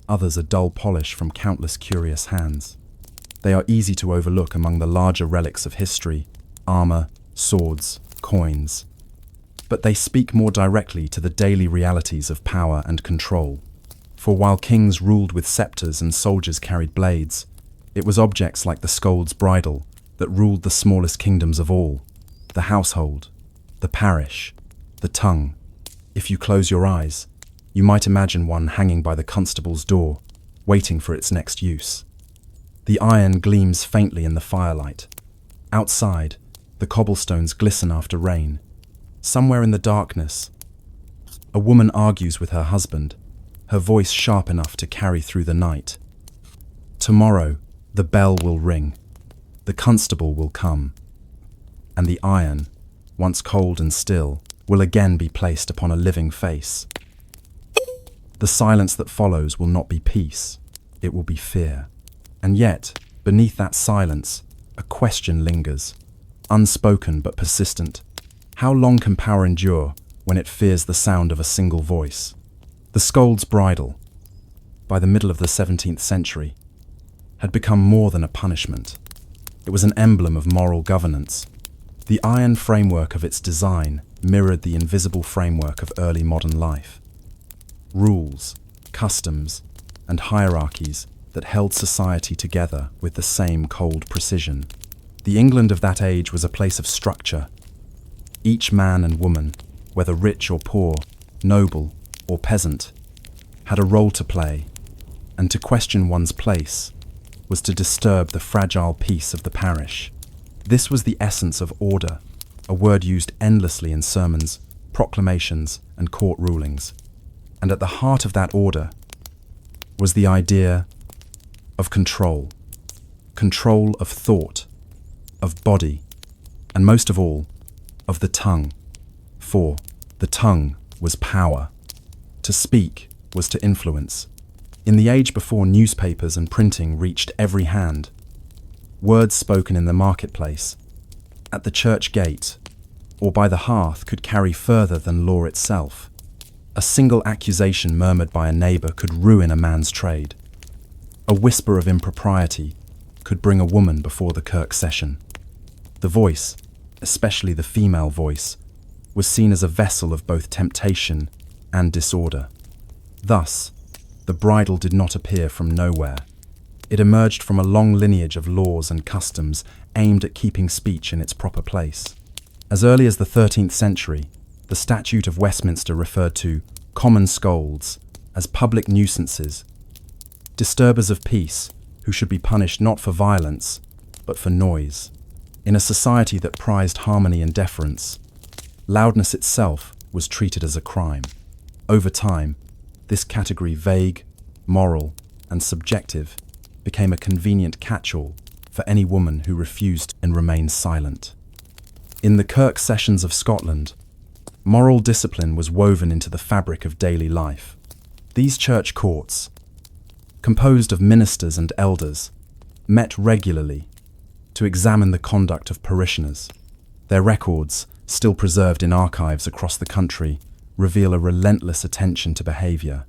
others a dull polish from countless curious hands. They are easy to overlook among the larger relics of history, armour, swords, coins. But they speak more directly to the daily realities of power and control. For while kings ruled with sceptres and soldiers carried blades, it was objects like the scold's bridle that ruled the smallest kingdoms of all: the household, the parish, the tongue. If you close your eyes, you might imagine one hanging by the constable's door, waiting for its next use. The iron gleams faintly in the firelight. Outside, the cobblestones glisten after rain. Somewhere in the darkness, a woman argues with her husband, her voice sharp enough to carry through the night. Tomorrow, the bell will ring, the constable will come, and the iron, once cold and still, will again be placed upon a living face. The silence that follows will not be peace, it will be fear. And yet, beneath that silence, a question lingers, unspoken but persistent. How long can power endure when it fears the sound of a single voice? The scold's bridle, by the middle of the 17th century, had become more than a punishment. It was an emblem of moral governance. The iron framework of its design mirrored the invisible framework of early modern life. Rules, customs, and hierarchies that held society together with the same cold precision. The England of that age was a place of structure. Each man and woman, whether rich or poor, noble or peasant, had a role to play, and to question one's place was to disturb the fragile peace of the parish. This was the essence of order, a word used endlessly in sermons, proclamations, and court rulings. And at the heart of that order was the idea of control. Control of thought, of body, and most of all, of the tongue. For the tongue was power. To speak was to influence. In the age before newspapers and printing reached every hand, words spoken in the marketplace, at the church gate, or by the hearth could carry further than law itself. A single accusation murmured by a neighbour could ruin a man's trade. A whisper of impropriety could bring a woman before the kirk session. The voice, especially the female voice, was seen as a vessel of both temptation and disorder. Thus, the bridle did not appear from nowhere. It emerged from a long lineage of laws and customs aimed at keeping speech in its proper place. As early as the 13th century, the Statute of Westminster referred to common scolds as public nuisances, disturbers of peace who should be punished not for violence, but for noise. In a society that prized harmony and deference, loudness itself was treated as a crime. Over time, this category, vague, moral, and subjective, became a convenient catch-all for any woman who refused and remained silent. In the kirk sessions of Scotland, moral discipline was woven into the fabric of daily life. These church courts, composed of ministers and elders, met regularly to examine the conduct of parishioners. Their records, still preserved in archives across the country, reveal a relentless attention to behaviour.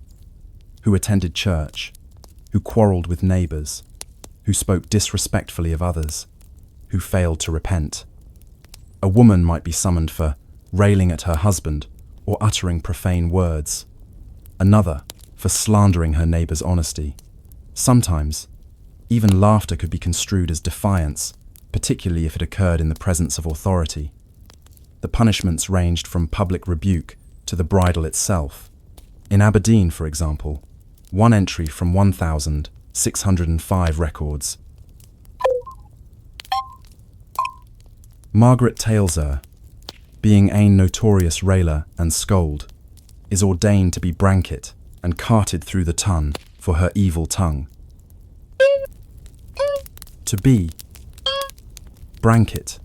Who attended church, who quarrelled with neighbours, who spoke disrespectfully of others, who failed to repent. A woman might be summoned for railing at her husband or uttering profane words, another for slandering her neighbour's honesty. Sometimes, even laughter could be construed as defiance, particularly if it occurred in the presence of authority. The punishments ranged from public rebuke to the bridle itself. In Aberdeen, for example, one entry from 1,605 records. Margaret Tailser, being a notorious railer and scold, is ordained to be branket and carted through the tun for her evil tongue. To be branket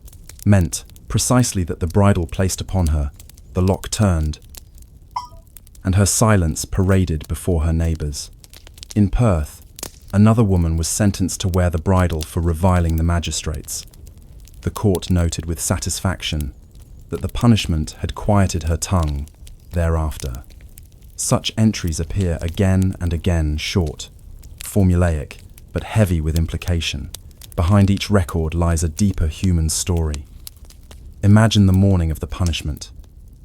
meant precisely that the bridle placed upon her, the lock turned, and her silence paraded before her neighbours. In Perth, another woman was sentenced to wear the bridle for reviling the magistrates. The court noted with satisfaction that the punishment had quieted her tongue thereafter. Such entries appear again and again, short, formulaic, but heavy with implication. Behind each record lies a deeper human story. Imagine the morning of the punishment.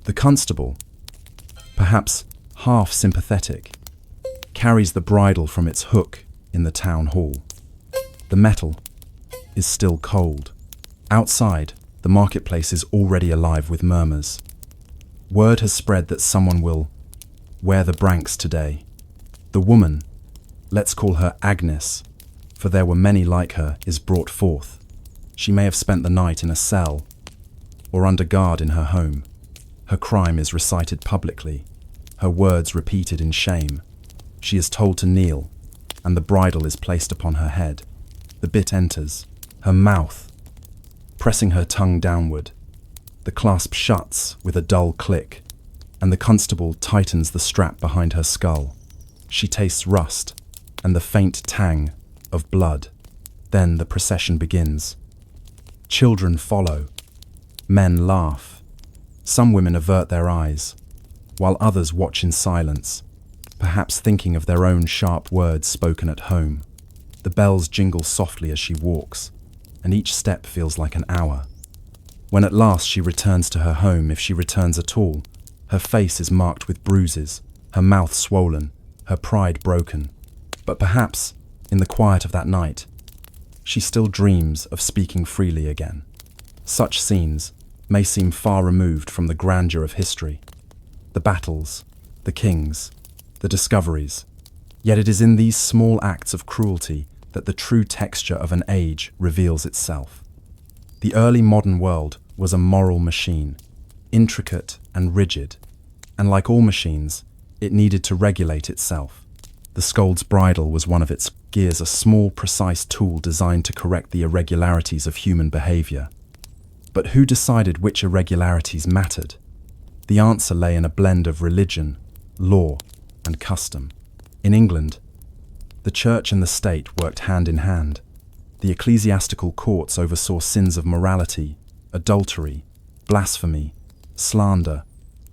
The constable, perhaps half sympathetic, carries the bridle from its hook in the town hall. The metal is still cold. Outside, the marketplace is already alive with murmurs. Word has spread that someone will wear the branks today. The woman, let's call her Agnes, for there were many like her, is brought forth. She may have spent the night in a cell or under guard in her home. Her crime is recited publicly, her words repeated in shame. She is told to kneel, and the bridle is placed upon her head. The bit enters her mouth, pressing her tongue downward. The clasp shuts with a dull click, and the constable tightens the strap behind her skull. She tastes rust and the faint tang of blood. Then the procession begins. Children follow. Men laugh. Some women avert their eyes, while others watch in silence, perhaps thinking of their own sharp words spoken at home. The bells jingle softly as she walks, and each step feels like an hour. When at last she returns to her home, if she returns at all, her face is marked with bruises, her mouth swollen, her pride broken. But perhaps, in the quiet of that night, she still dreams of speaking freely again. Such scenes may seem far removed from the grandeur of history, the battles, the kings, the discoveries. Yet it is in these small acts of cruelty that the true texture of an age reveals itself. The early modern world was a moral machine, intricate and rigid, and like all machines, it needed to regulate itself. The Scold's Bridle was one of its gears, a small, precise tool designed to correct the irregularities of human behavior. But who decided which irregularities mattered? The answer lay in a blend of religion, law, and custom. In England, the church and the state worked hand in hand. The ecclesiastical courts oversaw sins of morality, adultery, blasphemy, slander,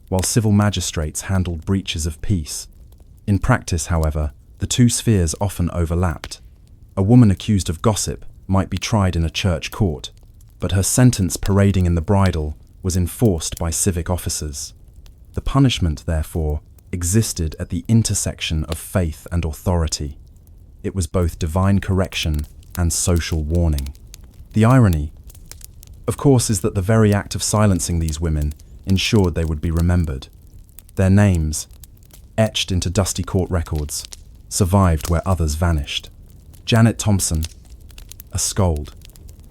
while civil magistrates handled breaches of peace. In practice, however, the two spheres often overlapped. A woman accused of gossip might be tried in a church court, but her sentence parading in the bridle was enforced by civic officers. The punishment, therefore, existed at the intersection of faith and authority. It was both divine correction and social warning. The irony, of course, is that the very act of silencing these women ensured they would be remembered. Their names, etched into dusty court records, survived where others vanished. Janet Thompson, a scold.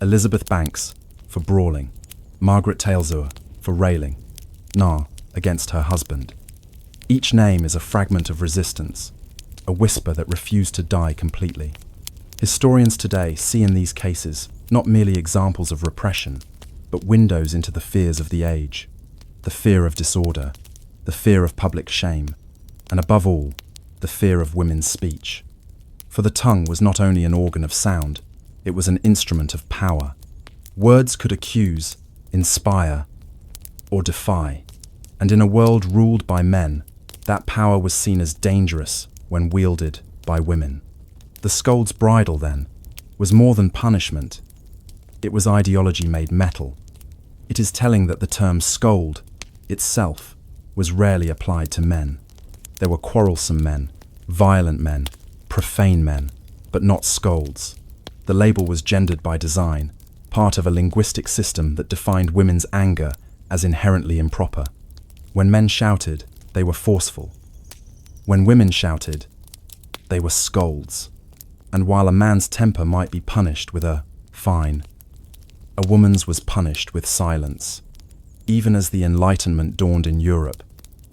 Elizabeth Banks, for brawling. Margaret Tailsur, for railing. Nah, against her husband. Each name is a fragment of resistance, a whisper that refused to die completely. Historians today see in these cases not merely examples of repression, but windows into the fears of the age. The fear of disorder, the fear of public shame, and above all, the fear of women's speech. For the tongue was not only an organ of sound, it was an instrument of power. Words could accuse, inspire, or defy, and in a world ruled by men, that power was seen as dangerous when wielded by women. The Scold's Bridle, then, was more than punishment. It was ideology made metal. It is telling that the term scold itself was rarely applied to men. There were quarrelsome men, violent men, profane men, but not scolds. The label was gendered by design, part of a linguistic system that defined women's anger as inherently improper. When men shouted, they were forceful. When women shouted, they were scolds. And while a man's temper might be punished with a fine, a woman's was punished with silence. Even as the Enlightenment dawned in Europe,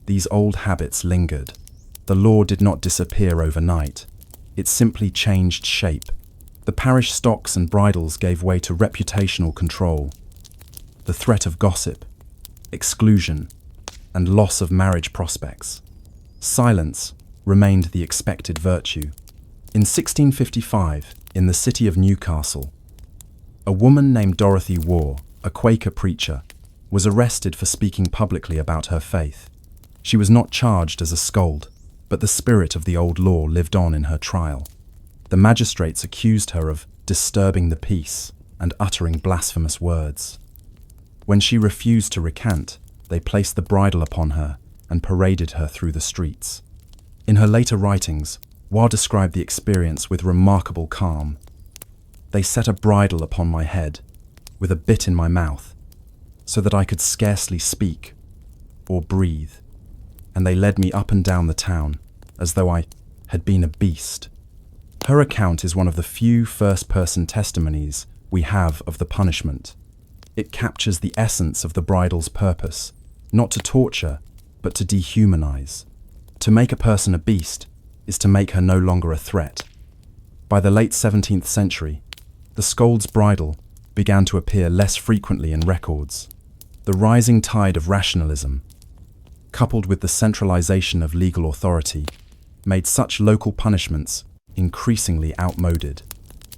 these old habits lingered. The law did not disappear overnight. It simply changed shape. The parish stocks and bridles gave way to reputational control. The threat of gossip, exclusion, and loss of marriage prospects. Silence remained the expected virtue. In 1655, in the city of Newcastle, a woman named Dorothy Waugh, a Quaker preacher, was arrested for speaking publicly about her faith. She was not charged as a scold, but the spirit of the old law lived on in her trial. The magistrates accused her of disturbing the peace and uttering blasphemous words. When she refused to recant, they placed the bridle upon her and paraded her through the streets. In her later writings, Waugh described the experience with remarkable calm. They set a bridle upon my head, with a bit in my mouth, so that I could scarcely speak or breathe, and they led me up and down the town as though I had been a beast. Her account is one of the few first-person testimonies we have of the punishment. It captures the essence of the bridle's purpose, not to torture, but to dehumanize. To make a person a beast is to make her no longer a threat. By the late 17th century, the Scold's Bridle began to appear less frequently in records. The rising tide of rationalism, coupled with the centralization of legal authority, made such local punishments increasingly outmoded.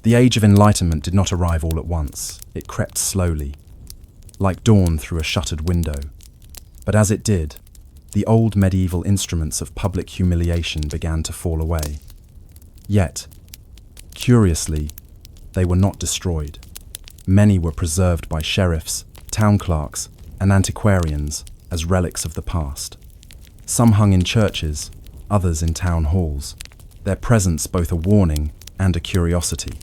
The Age of Enlightenment did not arrive all at once. It crept slowly, like dawn through a shuttered window. But as it did, the old medieval instruments of public humiliation began to fall away. Yet, curiously, they were not destroyed. Many were preserved by sheriffs, town clerks, and antiquarians as relics of the past. Some hung in churches, others in town halls, their presence both a warning and a curiosity.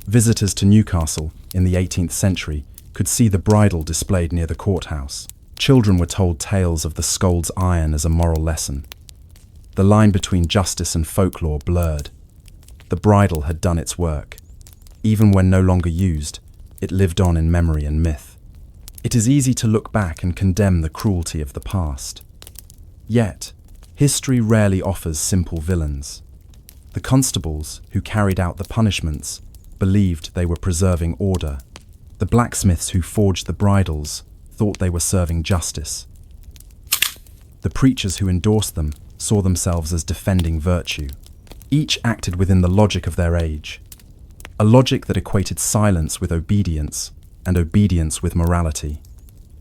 Visitors to Newcastle in the 18th century could see the bridle displayed near the courthouse. Children were told tales of the scold's iron as a moral lesson. The line between justice and folklore blurred. The bridle had done its work. Even when no longer used, it lived on in memory and myth. It is easy to look back and condemn the cruelty of the past. Yet, history rarely offers simple villains. The constables who carried out the punishments believed they were preserving order. The blacksmiths who forged the bridles thought they were serving justice. The preachers who endorsed them saw themselves as defending virtue. Each acted within the logic of their age, a logic that equated silence with obedience and obedience with morality.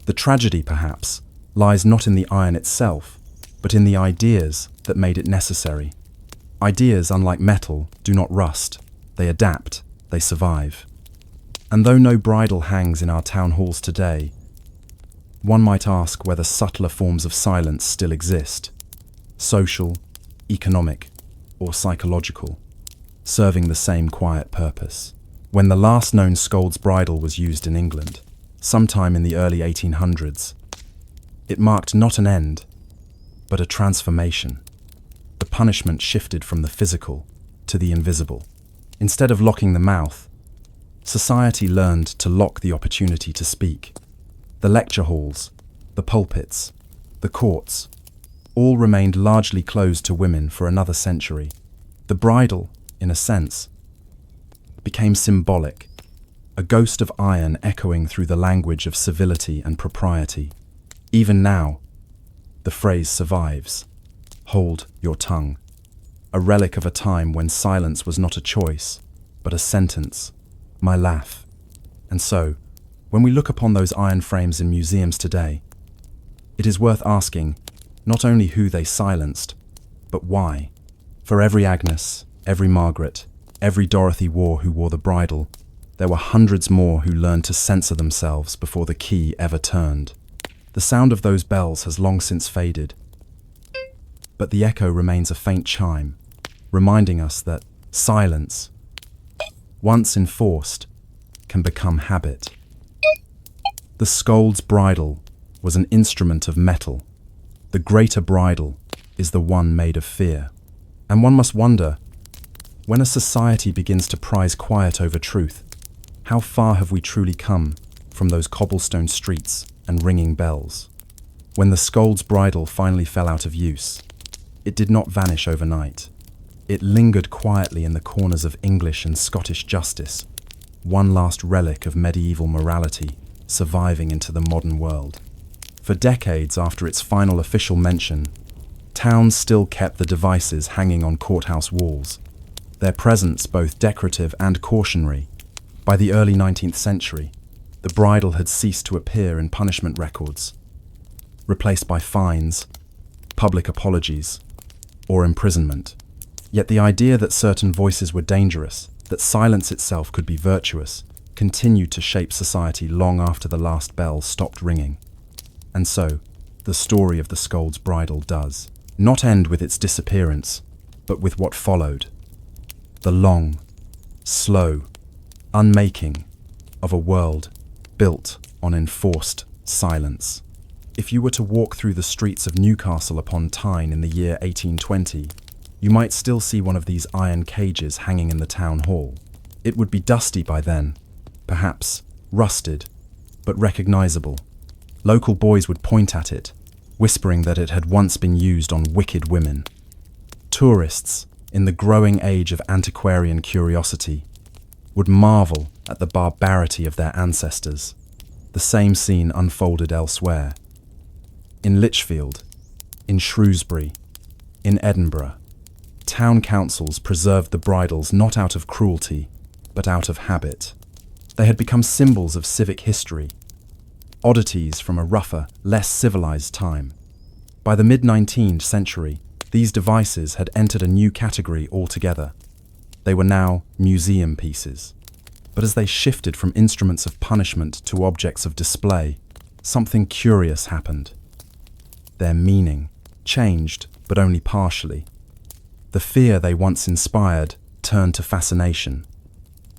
The tragedy, perhaps, lies not in the iron itself, but in the ideas that made it necessary. Ideas, unlike metal, do not rust. They adapt, they survive. And though no bridle hangs in our town halls today, one might ask whether subtler forms of silence still exist, social, economic, or psychological, serving the same quiet purpose. When the last known scold's bridle was used in England, sometime in the early 1800s, it marked not an end, but a transformation. The punishment shifted from the physical to the invisible. Instead of locking the mouth, society learned to lock the opportunity to speak. The lecture halls, the pulpits, the courts, all remained largely closed to women for another century. The bridle, in a sense, became symbolic, a ghost of iron echoing through the language of civility and propriety. Even now, the phrase survives. Hold your tongue. A relic of a time when silence was not a choice, but a sentence. My laugh. And so, when we look upon those iron frames in museums today, it is worth asking not only who they silenced, but why. For every Agnes, every Margaret, every Dorothy War who wore the bridle, there were hundreds more who learned to censor themselves before the key ever turned. The sound of those bells has long since faded, but the echo remains a faint chime, reminding us that silence, once enforced, can become habit. The scold's bridle was an instrument of metal. The greater bridle is the one made of fear. And one must wonder, when a society begins to prize quiet over truth, how far have we truly come from those cobblestone streets and ringing bells? When the scold's bridle finally fell out of use, it did not vanish overnight. It lingered quietly in the corners of English and Scottish justice, one last relic of medieval morality surviving into the modern world. For decades after its final official mention, towns still kept the devices hanging on courthouse walls, their presence both decorative and cautionary. By the early 19th century, the bridle had ceased to appear in punishment records, replaced by fines, public apologies, or imprisonment. Yet the idea that certain voices were dangerous, that silence itself could be virtuous, continued to shape society long after the last bell stopped ringing. And so, the story of the scold's bridle does not end with its disappearance, but with what followed. The long, slow unmaking of a world built on enforced silence. If you were to walk through the streets of Newcastle upon Tyne in the year 1820, you might still see one of these iron cages hanging in the town hall. It would be dusty by then, perhaps rusted, but recognizable. Local boys would point at it, whispering that it had once been used on wicked women. Tourists, in the growing age of antiquarian curiosity, would marvel at the barbarity of their ancestors. The same scene unfolded elsewhere. In Lichfield, in Shrewsbury, in Edinburgh, town councils preserved the bridles not out of cruelty, but out of habit. They had become symbols of civic history, oddities from a rougher, less civilized time. By the mid-19th century, these devices had entered a new category altogether. They were now museum pieces. But as they shifted from instruments of punishment to objects of display, something curious happened. Their meaning changed, but only partially. The fear they once inspired turned to fascination.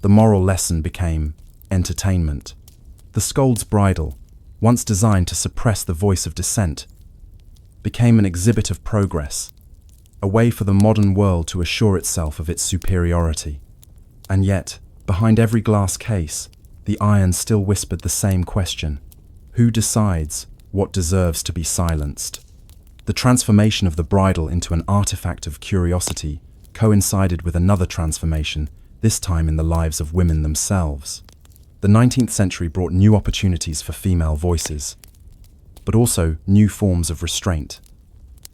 The moral lesson became entertainment. The Scold's Bridle, once designed to suppress the voice of dissent, became an exhibit of progress, a way for the modern world to assure itself of its superiority. And yet, behind every glass case, the iron still whispered the same question: who decides what deserves to be silenced? The transformation of the bridle into an artifact of curiosity coincided with another transformation, this time in the lives of women themselves. The 19th century brought new opportunities for female voices, but also new forms of restraint.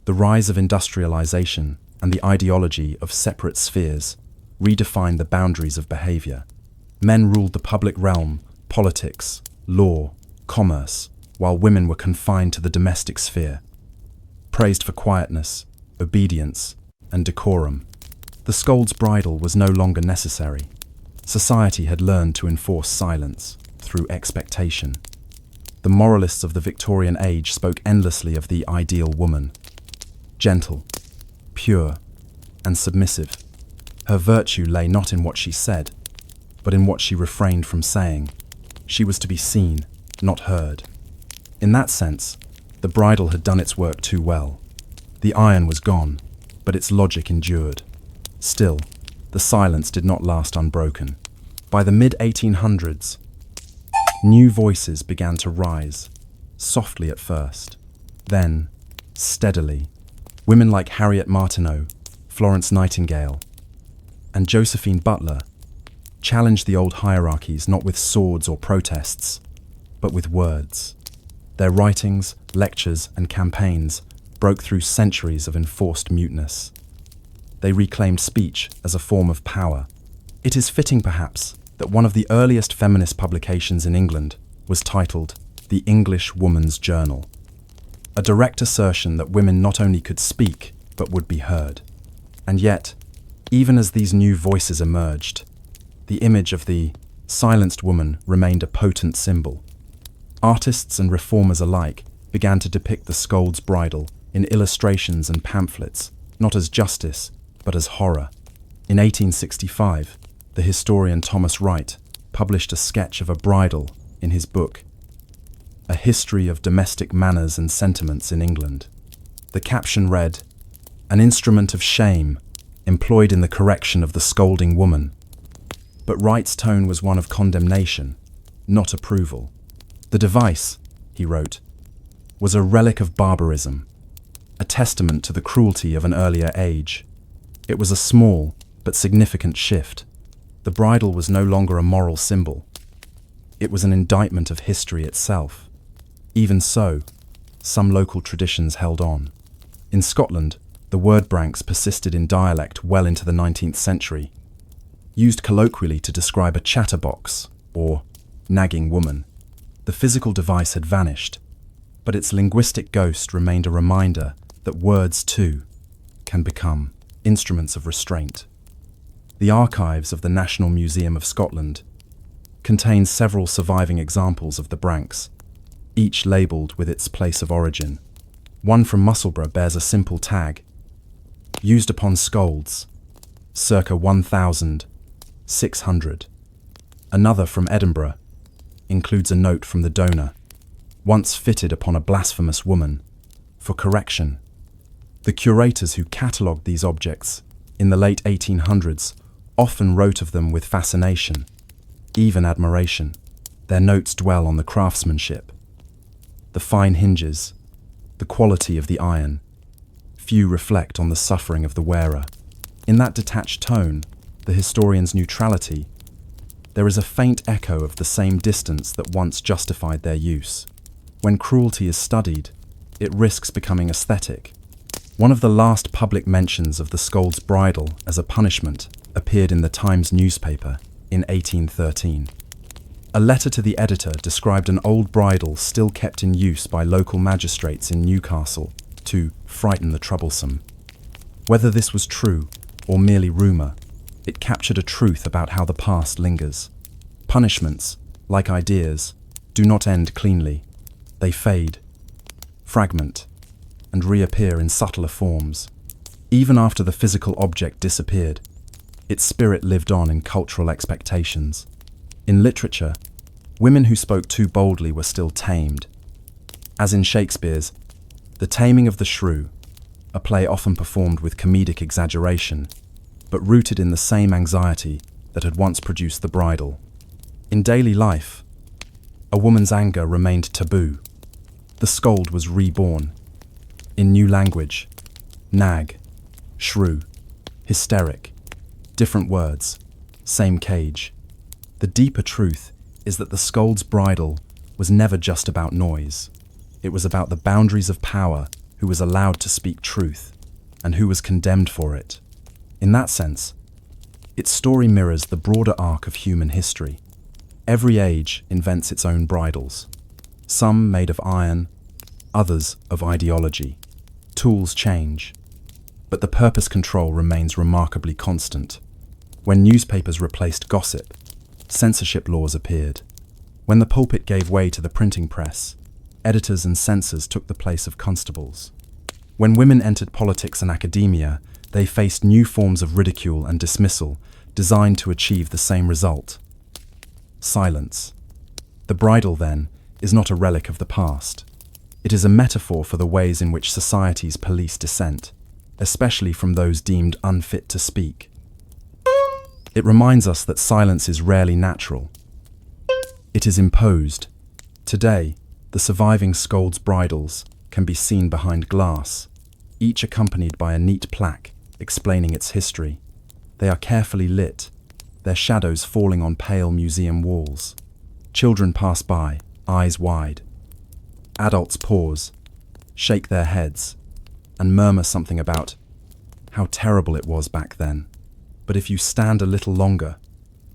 The rise of industrialization and the ideology of separate spheres redefined the boundaries of behavior. Men ruled the public realm, politics, law, commerce, while women were confined to the domestic sphere, praised for quietness, obedience, and decorum. The Scold's Bridle was no longer necessary. Society had learned to enforce silence through expectation. The moralists of the Victorian age spoke endlessly of the ideal woman: gentle, pure, and submissive. Her virtue lay not in what she said, but in what she refrained from saying. She was to be seen, not heard. In that sense, the bridle had done its work too well. The iron was gone, but its logic endured. Still, the silence did not last unbroken. By the mid-1800s, new voices began to rise, softly at first, then steadily. Women like Harriet Martineau, Florence Nightingale, and Josephine Butler challenged the old hierarchies not with swords or protests, but with words. Their writings, lectures, and campaigns broke through centuries of enforced muteness. They reclaimed speech as a form of power. It is fitting, perhaps, that one of the earliest feminist publications in England was titled The English Woman's Journal, a direct assertion that women not only could speak, but would be heard. And yet, even as these new voices emerged, the image of the silenced woman remained a potent symbol. Artists and reformers alike began to depict the Scold's Bridle in illustrations and pamphlets, not as justice, but as horror. In 1865, the historian Thomas Wright published a sketch of a bridle in his book, A History of Domestic Manners and Sentiments in England. The caption read, "An instrument of shame employed in the correction of the scolding woman." But Wright's tone was one of condemnation, not approval. The device, he wrote, was a relic of barbarism, a testament to the cruelty of an earlier age. It was a small but significant shift. The bridle was no longer a moral symbol. It was an indictment of history itself. Even so, some local traditions held on. In Scotland, the word branks persisted in dialect well into the 19th century, used colloquially to describe a chatterbox or nagging woman. The physical device had vanished, but its linguistic ghost remained a reminder that words, too, can become instruments of restraint. The archives of the National Museum of Scotland contain several surviving examples of the branks, each labelled with its place of origin. One from Musselburgh bears a simple tag, used upon scolds, circa 1600. Another from Edinburgh includes a note from the donor, once fitted upon a blasphemous woman, for correction. The curators who catalogued these objects in the late 1800s often wrote of them with fascination, even admiration. Their notes dwell on the craftsmanship, the fine hinges, the quality of the iron. Few reflect on the suffering of the wearer. In that detached tone, the historian's neutrality, there is a faint echo of the same distance that once justified their use. When cruelty is studied, it risks becoming aesthetic. One of the last public mentions of the Scold's Bridle as a punishment appeared in the Times newspaper in 1813. A letter to the editor described an old bridle still kept in use by local magistrates in Newcastle to frighten the troublesome. Whether this was true or merely rumour, it captured a truth about how the past lingers. Punishments, like ideas, do not end cleanly. They fade, fragment, and reappear in subtler forms. Even after the physical object disappeared, its spirit lived on in cultural expectations. In literature, women who spoke too boldly were still tamed. As in Shakespeare's The Taming of the Shrew, a play often performed with comedic exaggeration, but rooted in the same anxiety that had once produced the bridle. In daily life, a woman's anger remained taboo. The scold was reborn. In new language, nag, shrew, hysteric, different words, same cage. The deeper truth is that the scold's bridle was never just about noise. It was about the boundaries of power, who was allowed to speak truth, and who was condemned for it. In that sense, its story mirrors the broader arc of human history. Every age invents its own bridles, some made of iron, others of ideology. Tools change, but the purpose control remains remarkably constant. When newspapers replaced gossip, censorship laws appeared. When the pulpit gave way to the printing press, editors and censors took the place of constables. When women entered politics and academia, they faced new forms of ridicule and dismissal designed to achieve the same result: silence. The bridle, then, is not a relic of the past. It is a metaphor for the ways in which societies police dissent, especially from those deemed unfit to speak. It reminds us that silence is rarely natural. It is imposed. Today, the surviving scold's bridles can be seen behind glass, each accompanied by a neat plaque explaining its history. They are carefully lit, their shadows falling on pale museum walls. Children pass by, eyes wide. Adults pause, shake their heads, and murmur something about how terrible it was back then. But if you stand a little longer,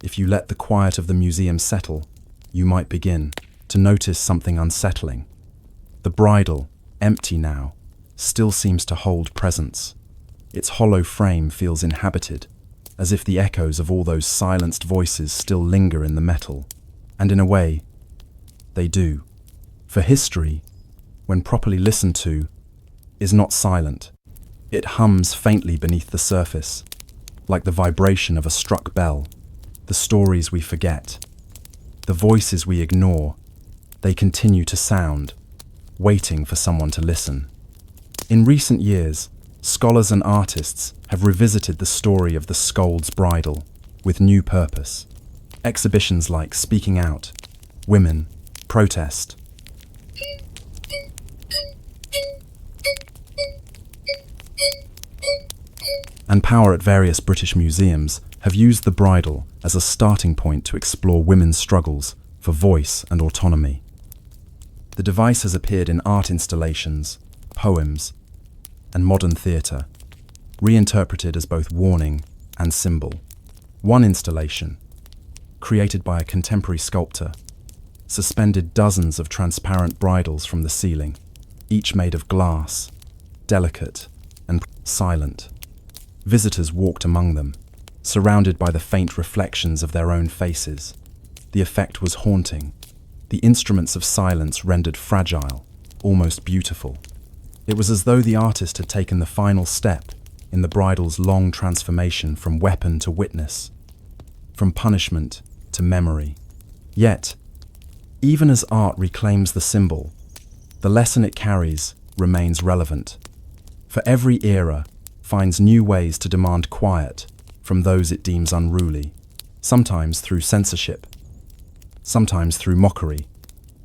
if you let the quiet of the museum settle, you might begin to notice something unsettling. The bridle, empty now, still seems to hold presence. Its hollow frame feels inhabited, as if the echoes of all those silenced voices still linger in the metal. And in a way, they do. For history, when properly listened to, is not silent. It hums faintly beneath the surface, like the vibration of a struck bell. The stories we forget, the voices we ignore, they continue to sound, waiting for someone to listen. In recent years, scholars and artists have revisited the story of the scold's bridle with new purpose. Exhibitions like Speaking Out, Women, Protest, and Power at various British museums have used the bridle as a starting point to explore women's struggles for voice and autonomy. The device has appeared in art installations, poems, and modern theatre, reinterpreted as both warning and symbol. One installation, created by a contemporary sculptor, suspended dozens of transparent bridles from the ceiling, each made of glass, delicate and silent. Visitors walked among them, surrounded by the faint reflections of their own faces. The effect was haunting, the instruments of silence rendered fragile, almost beautiful. It was as though the artist had taken the final step in the bridle's long transformation from weapon to witness, from punishment to memory. Yet, even as art reclaims the symbol, the lesson it carries remains relevant. For every era finds new ways to demand quiet from those it deems unruly, sometimes through censorship, sometimes through mockery,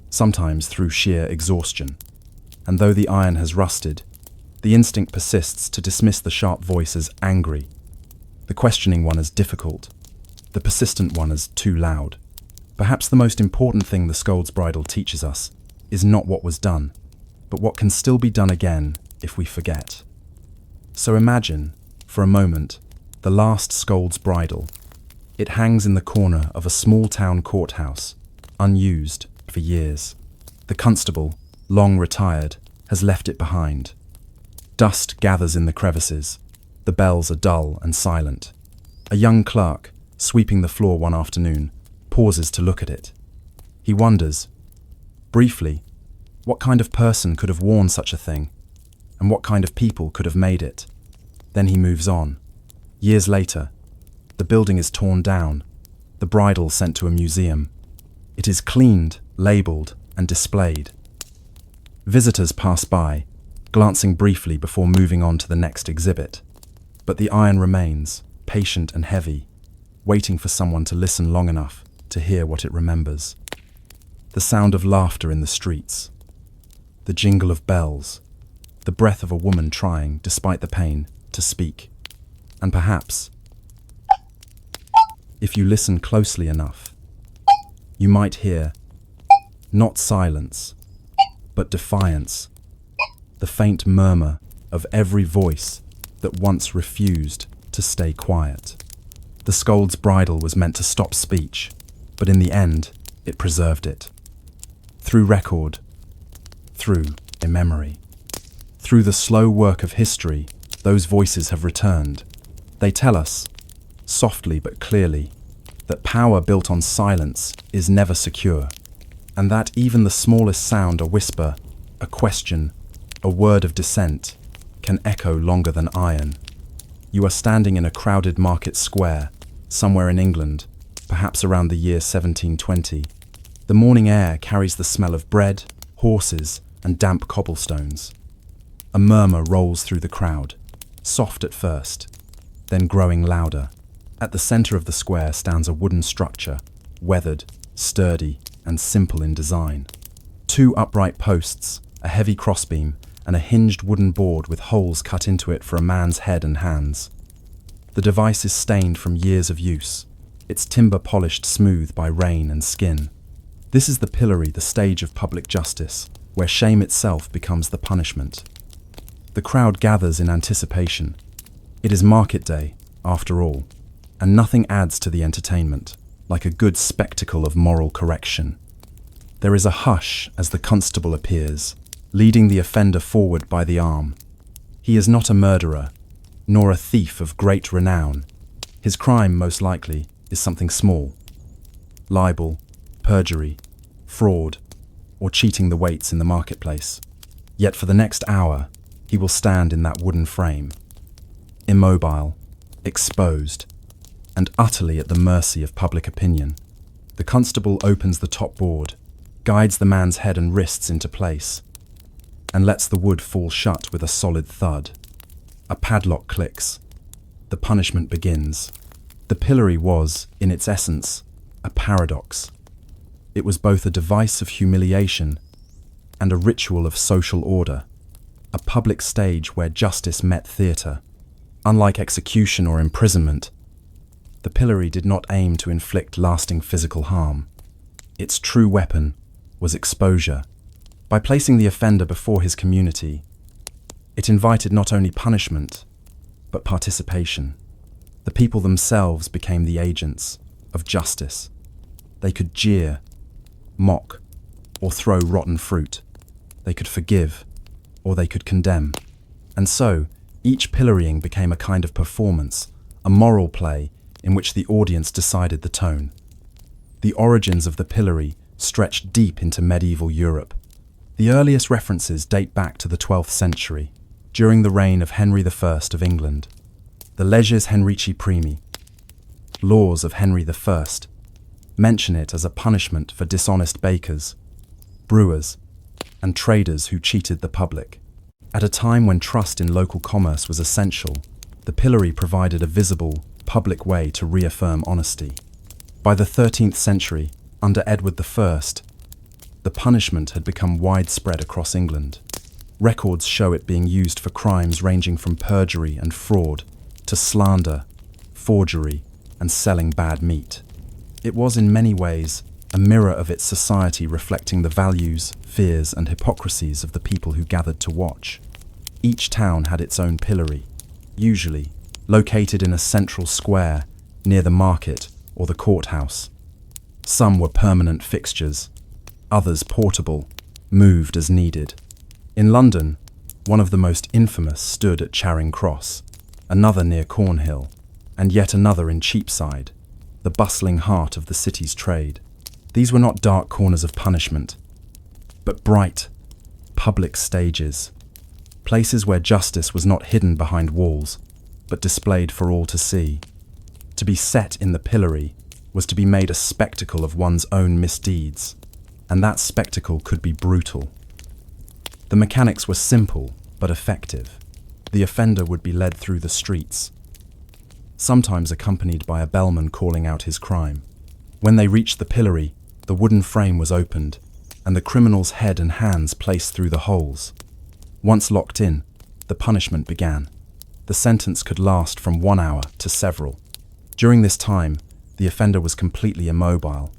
sometimes through sheer exhaustion. And though the iron has rusted, the instinct persists to dismiss the sharp voice as angry, the questioning one as difficult, the persistent one as too loud. Perhaps the most important thing the scold's bridle teaches us is not what was done, but what can still be done again if we forget. So imagine, for a moment, the last scold's bridle, It hangs in the corner of a small town courthouse, unused for years. The constable, long retired, has left it behind. Dust gathers in the crevices. The bells are dull and silent. A young clerk, sweeping the floor one afternoon, pauses to look at it. He wonders, briefly, what kind of person could have worn such a thing, and what kind of people could have made it. Then he moves on. Years later, the building is torn down, the bridle sent to a museum. It is cleaned, labelled, and displayed. Visitors pass by, glancing briefly before moving on to the next exhibit. But the iron remains, patient and heavy, waiting for someone to listen long enough to hear what it remembers. The sound of laughter in the streets, the jingle of bells, the breath of a woman trying, despite the pain, to speak. And perhaps, if you listen closely enough, you might hear not silence, but defiance, the faint murmur of every voice that once refused to stay quiet. The scold's bridle was meant to stop speech, but in the end, it preserved it. Through record, through a memory, through the slow work of history, those voices have returned. They tell us, softly but clearly, that power built on silence is never secure, and that even the smallest sound, a whisper, a question, a word of dissent, can echo longer than iron. You are standing in a crowded market square, somewhere in England, perhaps around the year 1720. The morning air carries the smell of bread, horses, and damp cobblestones. A murmur rolls through the crowd, soft at first, then growing louder. At the center of the square stands a wooden structure, weathered, sturdy, and simple in design. Two upright posts, a heavy crossbeam, and a hinged wooden board with holes cut into it for a man's head and hands. The device is stained from years of use, its timber polished smooth by rain and skin. This is the pillory, the stage of public justice, where shame itself becomes the punishment. The crowd gathers in anticipation. It is market day, after all, and nothing adds to the entertainment like a good spectacle of moral correction. There is a hush as the constable appears, leading the offender forward by the arm. He is not a murderer, nor a thief of great renown. His crime, most likely, is something small: libel, perjury, fraud, or cheating the weights in the marketplace. Yet for the next hour, he will stand in that wooden frame, immobile, exposed, and utterly at the mercy of public opinion. The constable opens the top board, guides the man's head and wrists into place, and lets the wood fall shut with a solid thud. A padlock clicks. The punishment begins. The pillory was, in its essence, a paradox. It was both a device of humiliation and a ritual of social order, a public stage where justice met theatre. Unlike execution or imprisonment, the pillory did not aim to inflict lasting physical harm. Its true weapon was exposure. By placing the offender before his community, it invited not only punishment, but participation. The people themselves became the agents of justice. They could jeer, mock, or throw rotten fruit. They could forgive, or they could condemn. And so, each pillorying became a kind of performance, a moral play in which the audience decided the tone. The origins of the pillory stretched deep into medieval Europe. The earliest references date back to the 12th century, during the reign of Henry I of England. The Leges Henrici Primi, laws of Henry I, mention it as a punishment for dishonest bakers, brewers, and traders who cheated the public. At a time when trust in local commerce was essential, the pillory provided a visible, public way to reaffirm honesty. By the 13th century, under Edward I, the punishment had become widespread across England. Records show it being used for crimes ranging from perjury and fraud to slander, forgery, and selling bad meat. It was in many ways a mirror of its society, reflecting the values, fears, and hypocrisies of the people who gathered to watch. Each town had its own pillory, usually located in a central square near the market or the courthouse. Some were permanent fixtures, others portable, moved as needed. In London, one of the most infamous stood at Charing Cross, another near Cornhill, and yet another in Cheapside, the bustling heart of the city's trade. These were not dark corners of punishment, but bright, public stages, places where justice was not hidden behind walls, but displayed for all to see. To be set in the pillory was to be made a spectacle of one's own misdeeds, and that spectacle could be brutal. The mechanics were simple but effective. The offender would be led through the streets, sometimes accompanied by a bellman calling out his crime. When they reached the pillory, the wooden frame was opened, and the criminal's head and hands placed through the holes. Once locked in, the punishment began. The sentence could last from 1 hour to several. During this time, the offender was completely immobile,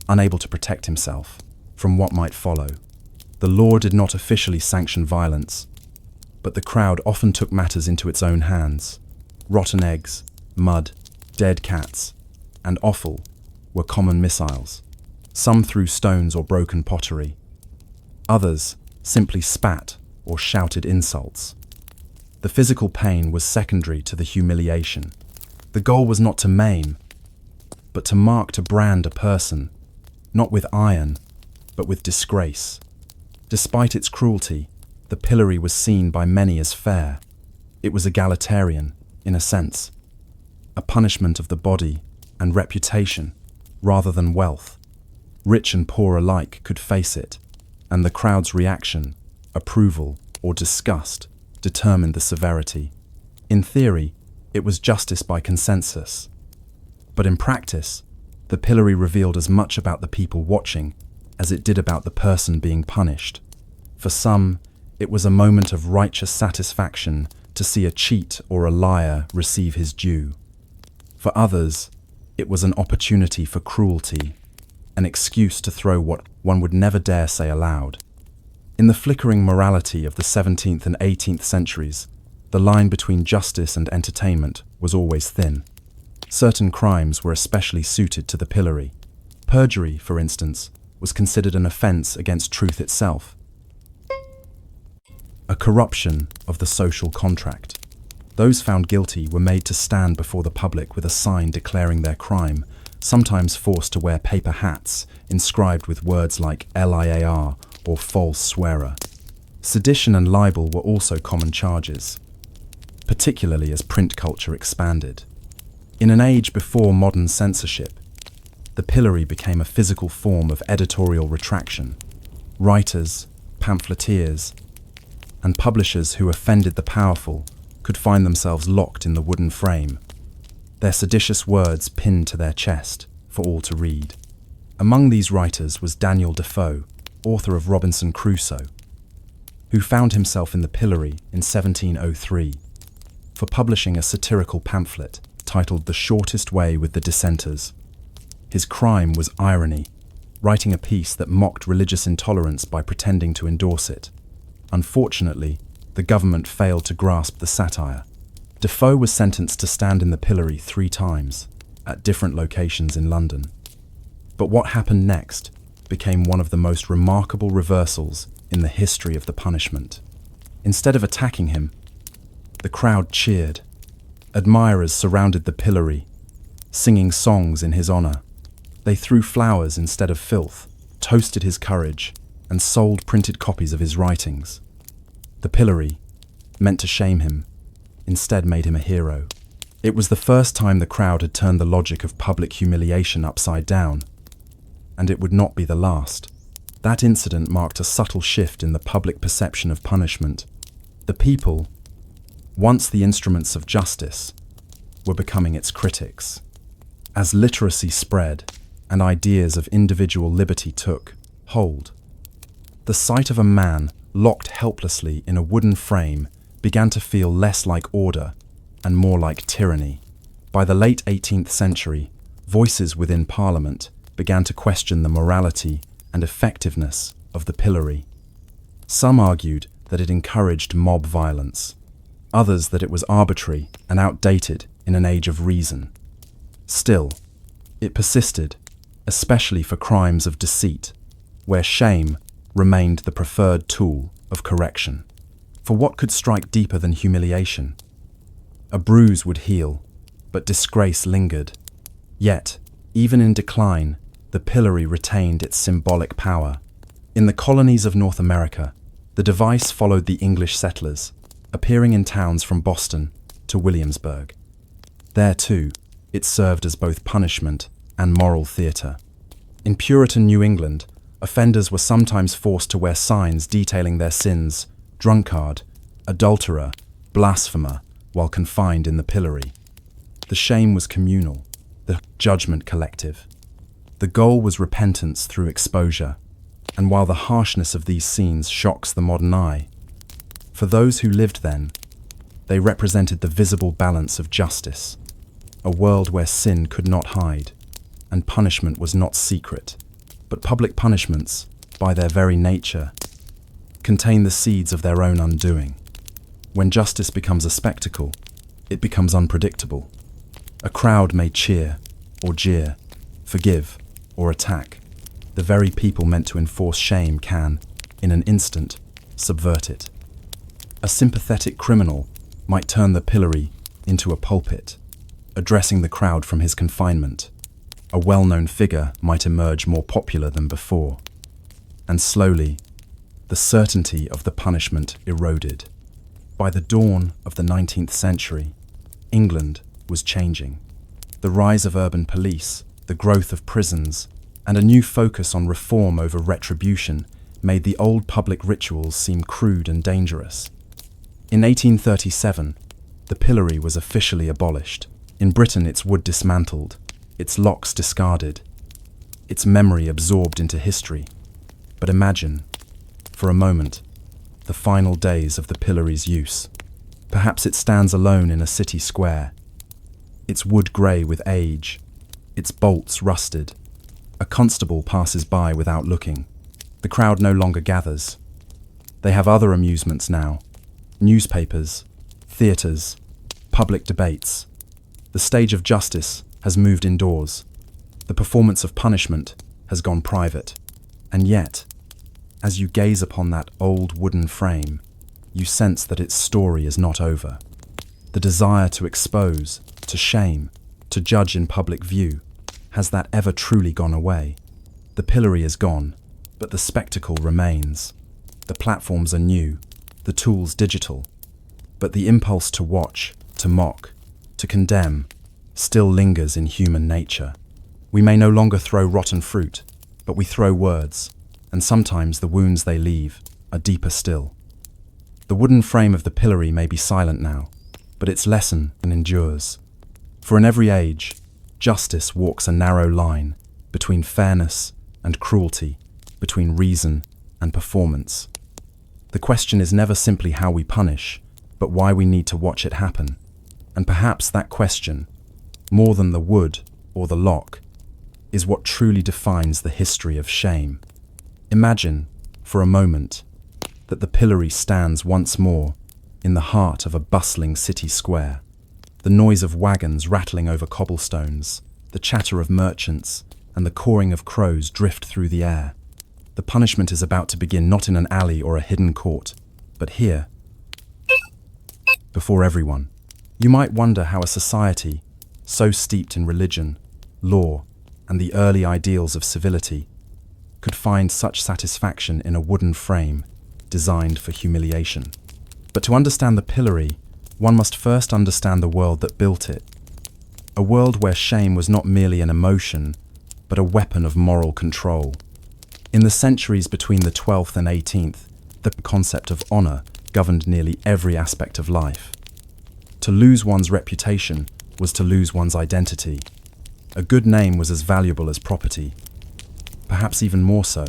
unable to protect himself from what might follow. The law did not officially sanction violence, but the crowd often took matters into its own hands. Rotten eggs, mud, dead cats, and offal were common missiles. Some threw stones or broken pottery. Others simply spat or shouted insults. The physical pain was secondary to the humiliation. The goal was not to maim, but to brand a person, not with iron, but with disgrace. Despite its cruelty, the pillory was seen by many as fair. It was egalitarian, in a sense, a punishment of the body and reputation rather than wealth. Rich and poor alike could face it, and the crowd's reaction, approval or disgust, determined the severity. In theory, it was justice by consensus. But in practice, the pillory revealed as much about the people watching as it did about the person being punished. For some, it was a moment of righteous satisfaction to see a cheat or a liar receive his due. For others, it was an opportunity for cruelty, an excuse to throw what one would never dare say aloud. In the flickering morality of the 17th and 18th centuries, the line between justice and entertainment was always thin. Certain crimes were especially suited to the pillory. Perjury, for instance, was considered an offence against truth itself, a corruption of the social contract. Those found guilty were made to stand before the public with a sign declaring their crime, sometimes forced to wear paper hats inscribed with words like LIAR or false swearer. Sedition and libel were also common charges, particularly as print culture expanded. In an age before modern censorship, the pillory became a physical form of editorial retraction. Writers, pamphleteers, and publishers who offended the powerful could find themselves locked in the wooden frame, their seditious words pinned to their chest for all to read. Among these writers was Daniel Defoe, author of Robinson Crusoe, who found himself in the pillory in 1703 for publishing a satirical pamphlet titled The Shortest Way with the Dissenters. His crime was irony, writing a piece that mocked religious intolerance by pretending to endorse it. Unfortunately, the government failed to grasp the satire. Defoe was sentenced to stand in the pillory 3 times, at different locations in London. But what happened next became one of the most remarkable reversals in the history of the punishment. Instead of attacking him, the crowd cheered. Admirers surrounded the pillory, singing songs in his honor. They threw flowers instead of filth, toasted his courage, and sold printed copies of his writings. The pillory, meant to shame him, instead made him a hero. It was the first time the crowd had turned the logic of public humiliation upside down, and it would not be the last. That incident marked a subtle shift in the public perception of punishment. The people, once the instruments of justice, were becoming its critics. As literacy spread and ideas of individual liberty took hold, the sight of a man locked helplessly in a wooden frame began to feel less like order and more like tyranny. By the late 18th century, voices within Parliament began to question the morality and effectiveness of the pillory. Some argued that it encouraged mob violence, others that it was arbitrary and outdated in an age of reason. Still, It persisted, especially for crimes of deceit, where shame remained the preferred tool of correction. For what could strike deeper than humiliation? A bruise would heal, but disgrace lingered. Yet, even in decline, the pillory retained its symbolic power. In the colonies of North America, the device followed the English settlers, appearing in towns from Boston to Williamsburg. There, too, it served as both punishment and moral theatre. In Puritan New England, offenders were sometimes forced to wear signs detailing their sins: drunkard, adulterer, blasphemer, while confined in the pillory. The shame was communal, the judgment collective. The goal was repentance through exposure, and while the harshness of these scenes shocks the modern eye, for those who lived then, they represented the visible balance of justice, a world where sin could not hide, and punishment was not secret. But public punishments, by their very nature, contain the seeds of their own undoing. When justice becomes a spectacle, it becomes unpredictable. A crowd may cheer or jeer, forgive or attack. The very people meant to enforce shame can, in an instant, subvert it. A sympathetic criminal might turn the pillory into a pulpit, addressing the crowd from his confinement. A well-known figure might emerge more popular than before. And slowly, the certainty of the punishment eroded. By the dawn of the 19th century, England was changing. The rise of urban police, the growth of prisons, and a new focus on reform over retribution made the old public rituals seem crude and dangerous. In 1837, the pillory was officially abolished. In Britain, its wood dismantled, its locks discarded, its memory absorbed into history. But imagine, for a moment, the final days of the pillory's use. Perhaps it stands alone in a city square, its wood grey with age, its bolts rusted. A constable passes by without looking. The crowd no longer gathers. They have other amusements now: newspapers, theatres, public debates. The stage of justice has moved indoors. The performance of punishment has gone private. And yet, as you gaze upon that old wooden frame, you sense that its story is not over. The desire to expose, to shame, to judge in public view, has that ever truly gone away? The pillory is gone, but the spectacle remains. The platforms are new, the tools digital, but the impulse to watch, to mock, to condemn, still lingers in human nature. We may no longer throw rotten fruit, but we throw words, and sometimes the wounds they leave are deeper still. The wooden frame of the pillory may be silent now, but its lesson endures. For in every age, justice walks a narrow line between fairness and cruelty, between reason and performance. The question is never simply how we punish, but why we need to watch it happen. And perhaps that question, more than the wood or the lock, is what truly defines the history of shame. Imagine, for a moment, that the pillory stands once more in the heart of a bustling city square. The noise of wagons rattling over cobblestones, the chatter of merchants, and the cawing of crows drift through the air. The punishment is about to begin not in an alley or a hidden court, but here, before everyone. You might wonder how a society, so steeped in religion, law, and the early ideals of civility, could find such satisfaction in a wooden frame designed for humiliation. But to understand the pillory, one must first understand the world that built it. A world where shame was not merely an emotion, but a weapon of moral control. In the centuries between the 12th and 18th, the concept of honor governed nearly every aspect of life. To lose one's reputation was to lose one's identity. A good name was as valuable as property, perhaps even more so.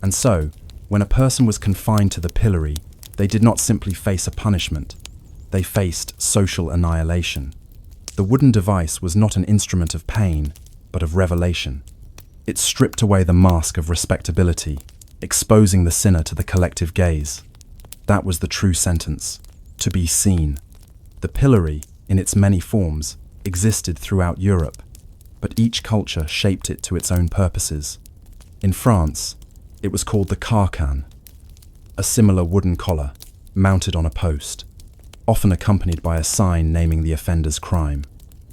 And so, when a person was confined to the pillory, they did not simply face a punishment, they faced social annihilation. The wooden device was not an instrument of pain, but of revelation. It stripped away the mask of respectability, exposing the sinner to the collective gaze. That was the true sentence: to be seen. The pillory, in its many forms, existed throughout Europe, but each culture shaped it to its own purposes. In France, it was called the carcan, a similar wooden collar mounted on a post, often accompanied by a sign naming the offender's crime.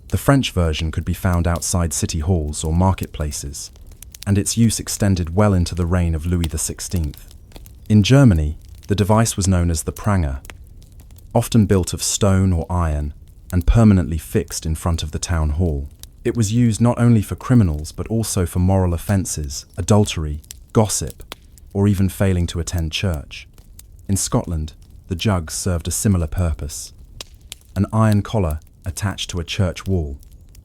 The French version could be found outside city halls or marketplaces, and its use extended well into the reign of Louis XVI. In Germany, the device was known as the pranger, often built of stone or iron and permanently fixed in front of the town hall. It was used not only for criminals but also for moral offences, adultery, gossip, or even failing to attend church. In Scotland, the jugs served a similar purpose. An iron collar attached to a church wall,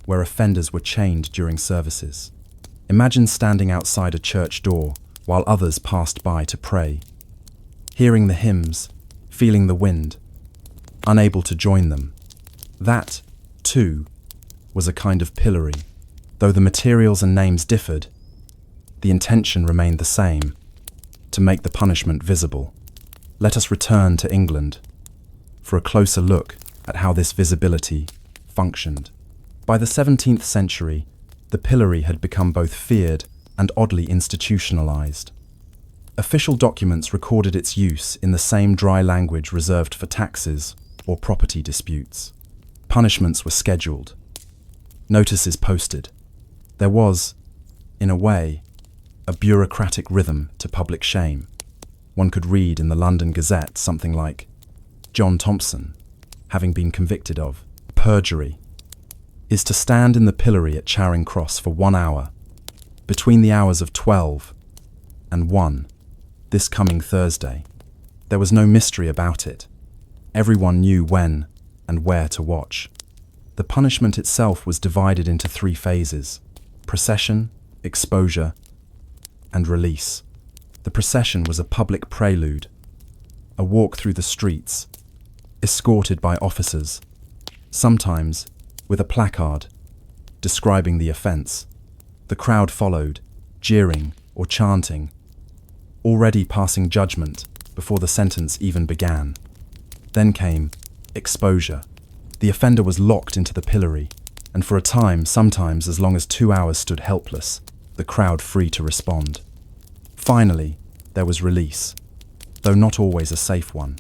where offenders were chained during services. Imagine standing outside a church door while others passed by to pray, hearing the hymns, feeling the wind, unable to join them. That, too, was a kind of pillory. Though the materials and names differed, the intention remained the same: to make the punishment visible. Let us return to England for a closer look at how this visibility functioned. By the 17th century, the pillory had become both feared and oddly institutionalized. Official documents recorded its use in the same dry language reserved for taxes or property disputes. Punishments were scheduled, notices posted. There was, in a way, a bureaucratic rhythm to public shame. One could read in the London Gazette something like, "John Thompson, having been convicted of perjury, is to stand in the pillory at Charing Cross for 1 hour, between the hours of 12 and 1, this coming Thursday." There was no mystery about it. Everyone knew when and where to watch. The punishment itself was divided into 3 phases: procession, exposure, and release. The procession was a public prelude, a walk through the streets, escorted by officers, sometimes with a placard describing the offence. The crowd followed, jeering or chanting, already passing judgment before the sentence even began. Then came exposure. The offender was locked into the pillory, and for a time, sometimes as long as 2 hours, stood helpless, the crowd free to respond. Finally, there was release, though not always a safe one.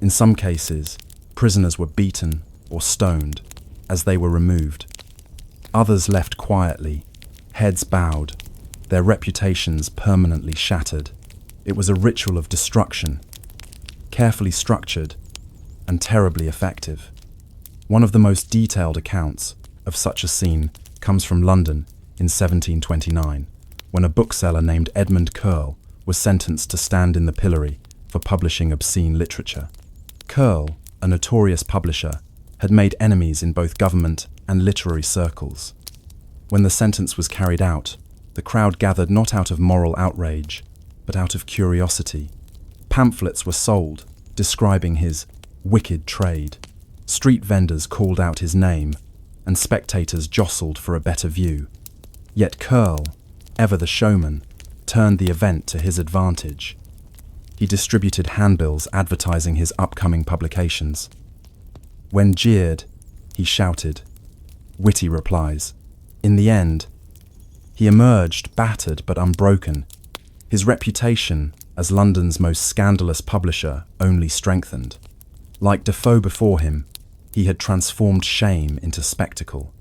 In some cases, prisoners were beaten or stoned as they were removed. Others left quietly, heads bowed, their reputations permanently shattered. It was a ritual of destruction, carefully structured and terribly effective. One of the most detailed accounts of such a scene comes from London in 1729, when a bookseller named Edmund Curll was sentenced to stand in the pillory for publishing obscene literature. Curll, a notorious publisher, had made enemies in both government and literary circles. When the sentence was carried out, the crowd gathered not out of moral outrage, but out of curiosity. Pamphlets were sold, describing his wicked trade. Street vendors called out his name, and spectators jostled for a better view. Yet Curll, ever the showman, turned the event to his advantage. He distributed handbills advertising his upcoming publications. When jeered, he shouted witty replies. In the end, he emerged battered but unbroken. His reputation as London's most scandalous publisher only strengthened. Like Defoe before him, he had transformed shame into spectacle,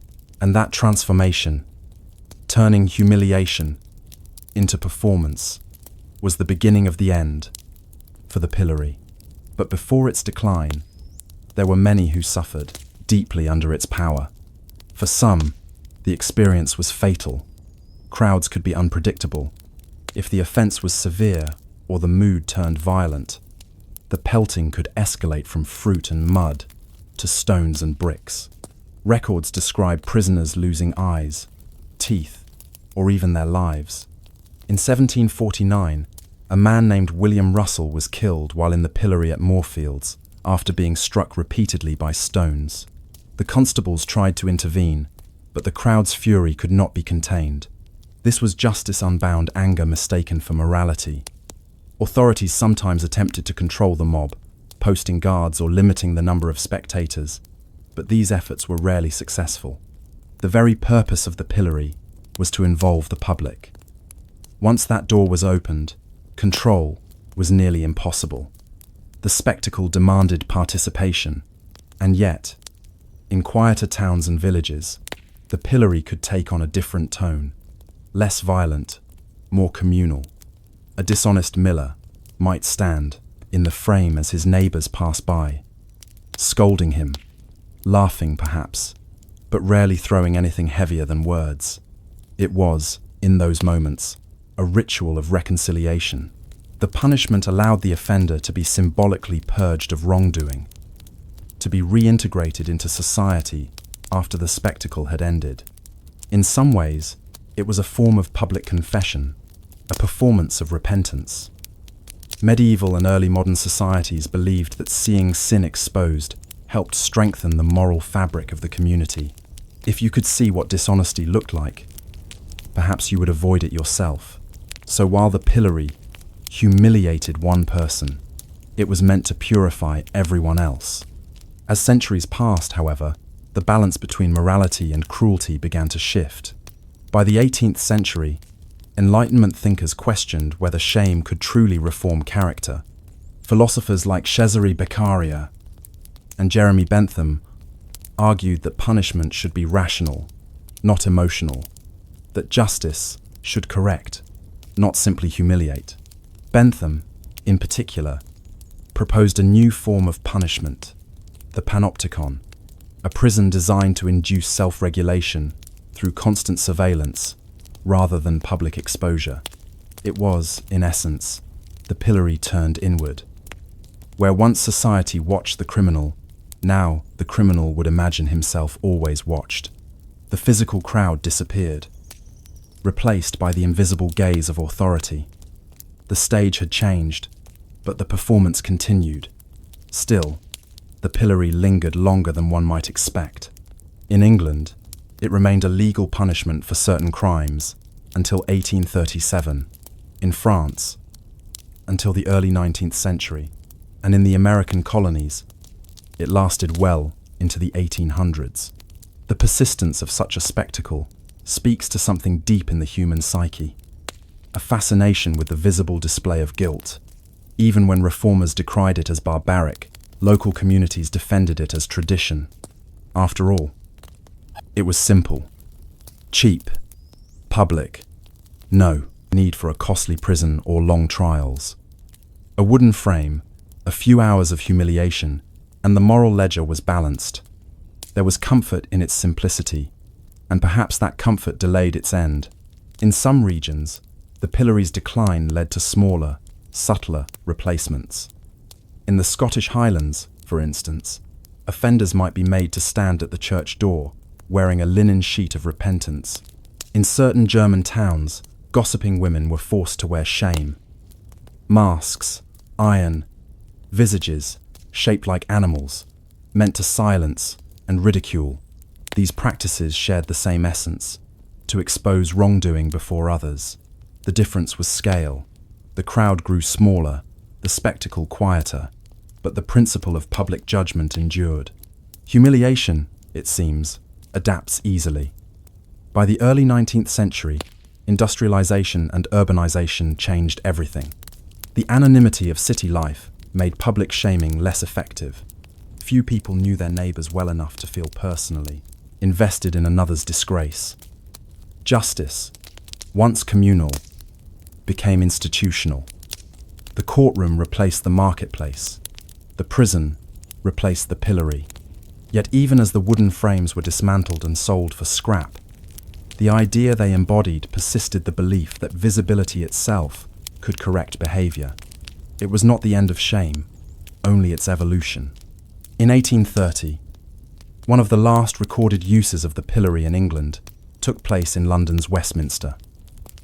and that transformation, turning humiliation into performance, was the beginning of the end for the pillory. But before its decline, there were many who suffered deeply under its power. For some, the experience was fatal. Crowds could be unpredictable. If the offence was severe or the mood turned violent, the pelting could escalate from fruit and mud to stones and bricks. Records describe prisoners losing eyes, teeth, or even their lives. In 1749, a man named William Russell was killed while in the pillory at Moorfields after being struck repeatedly by stones. The constables tried to intervene, but the crowd's fury could not be contained. This was justice unbound anger mistaken for morality. Authorities sometimes attempted to control the mob, posting guards or limiting the number of spectators, but these efforts were rarely successful. The very purpose of the pillory was to involve the public. Once that door was opened, control was nearly impossible. The spectacle demanded participation, and yet, in quieter towns and villages, the pillory could take on a different tone, less violent, more communal. A dishonest miller might stand in the frame as his neighbours pass by, scolding him, laughing perhaps, but rarely throwing anything heavier than words. It was, in those moments, a ritual of reconciliation. The punishment allowed the offender to be symbolically purged of wrongdoing, to be reintegrated into society after the spectacle had ended. In some ways, it was a form of public confession, a performance of repentance. Medieval and early modern societies believed that seeing sin exposed helped strengthen the moral fabric of the community. If you could see what dishonesty looked like, perhaps you would avoid it yourself. So while the pillory humiliated one person, it was meant to purify everyone else. As centuries passed, however, the balance between morality and cruelty began to shift. By the 18th century, Enlightenment thinkers questioned whether shame could truly reform character. Philosophers like Cesare Beccaria and Jeremy Bentham argued that punishment should be rational, not emotional, that justice should correct, not simply humiliate. Bentham, in particular, proposed a new form of punishment, the panopticon, a prison designed to induce self-regulation through constant surveillance rather than public exposure. It was, in essence, the pillory turned inward. Where once society watched the criminal, now the criminal would imagine himself always watched. The physical crowd disappeared, replaced by the invisible gaze of authority. The stage had changed, but the performance continued. Still, the pillory lingered longer than one might expect. In England, it remained a legal punishment for certain crimes until 1837, in France until the early 19th century, and in the American colonies, it lasted well into the 1800s. The persistence of such a spectacle speaks to something deep in the human psyche, a fascination with the visible display of guilt. Even when reformers decried it as barbaric, local communities defended it as tradition. After all, it was simple, cheap, public, no need for a costly prison or long trials. A wooden frame, a few hours of humiliation, and the moral ledger was balanced. There was comfort in its simplicity, and perhaps that comfort delayed its end. In some regions, the pillory's decline led to smaller, subtler replacements. In the Scottish Highlands, for instance, offenders might be made to stand at the church door, wearing a linen sheet of repentance. In certain German towns, gossiping women were forced to wear shame. Masks, iron, visages, shaped like animals, meant to silence and ridicule. These practices shared the same essence, to expose wrongdoing before others. The difference was scale. The crowd grew smaller, the spectacle quieter, but the principle of public judgment endured. Humiliation, it seems, adapts easily. By the early 19th century, industrialization and urbanization changed everything. The anonymity of city life made public shaming less effective. Few people knew their neighbors well enough to feel personally invested in another's disgrace. Justice, once communal, became institutional. The courtroom replaced the marketplace. The prison replaced the pillory. Yet even as the wooden frames were dismantled and sold for scrap, the idea they embodied persisted, the belief that visibility itself could correct behavior. It was not the end of shame, only its evolution. In 1830, one of the last recorded uses of the pillory in England took place in London's Westminster.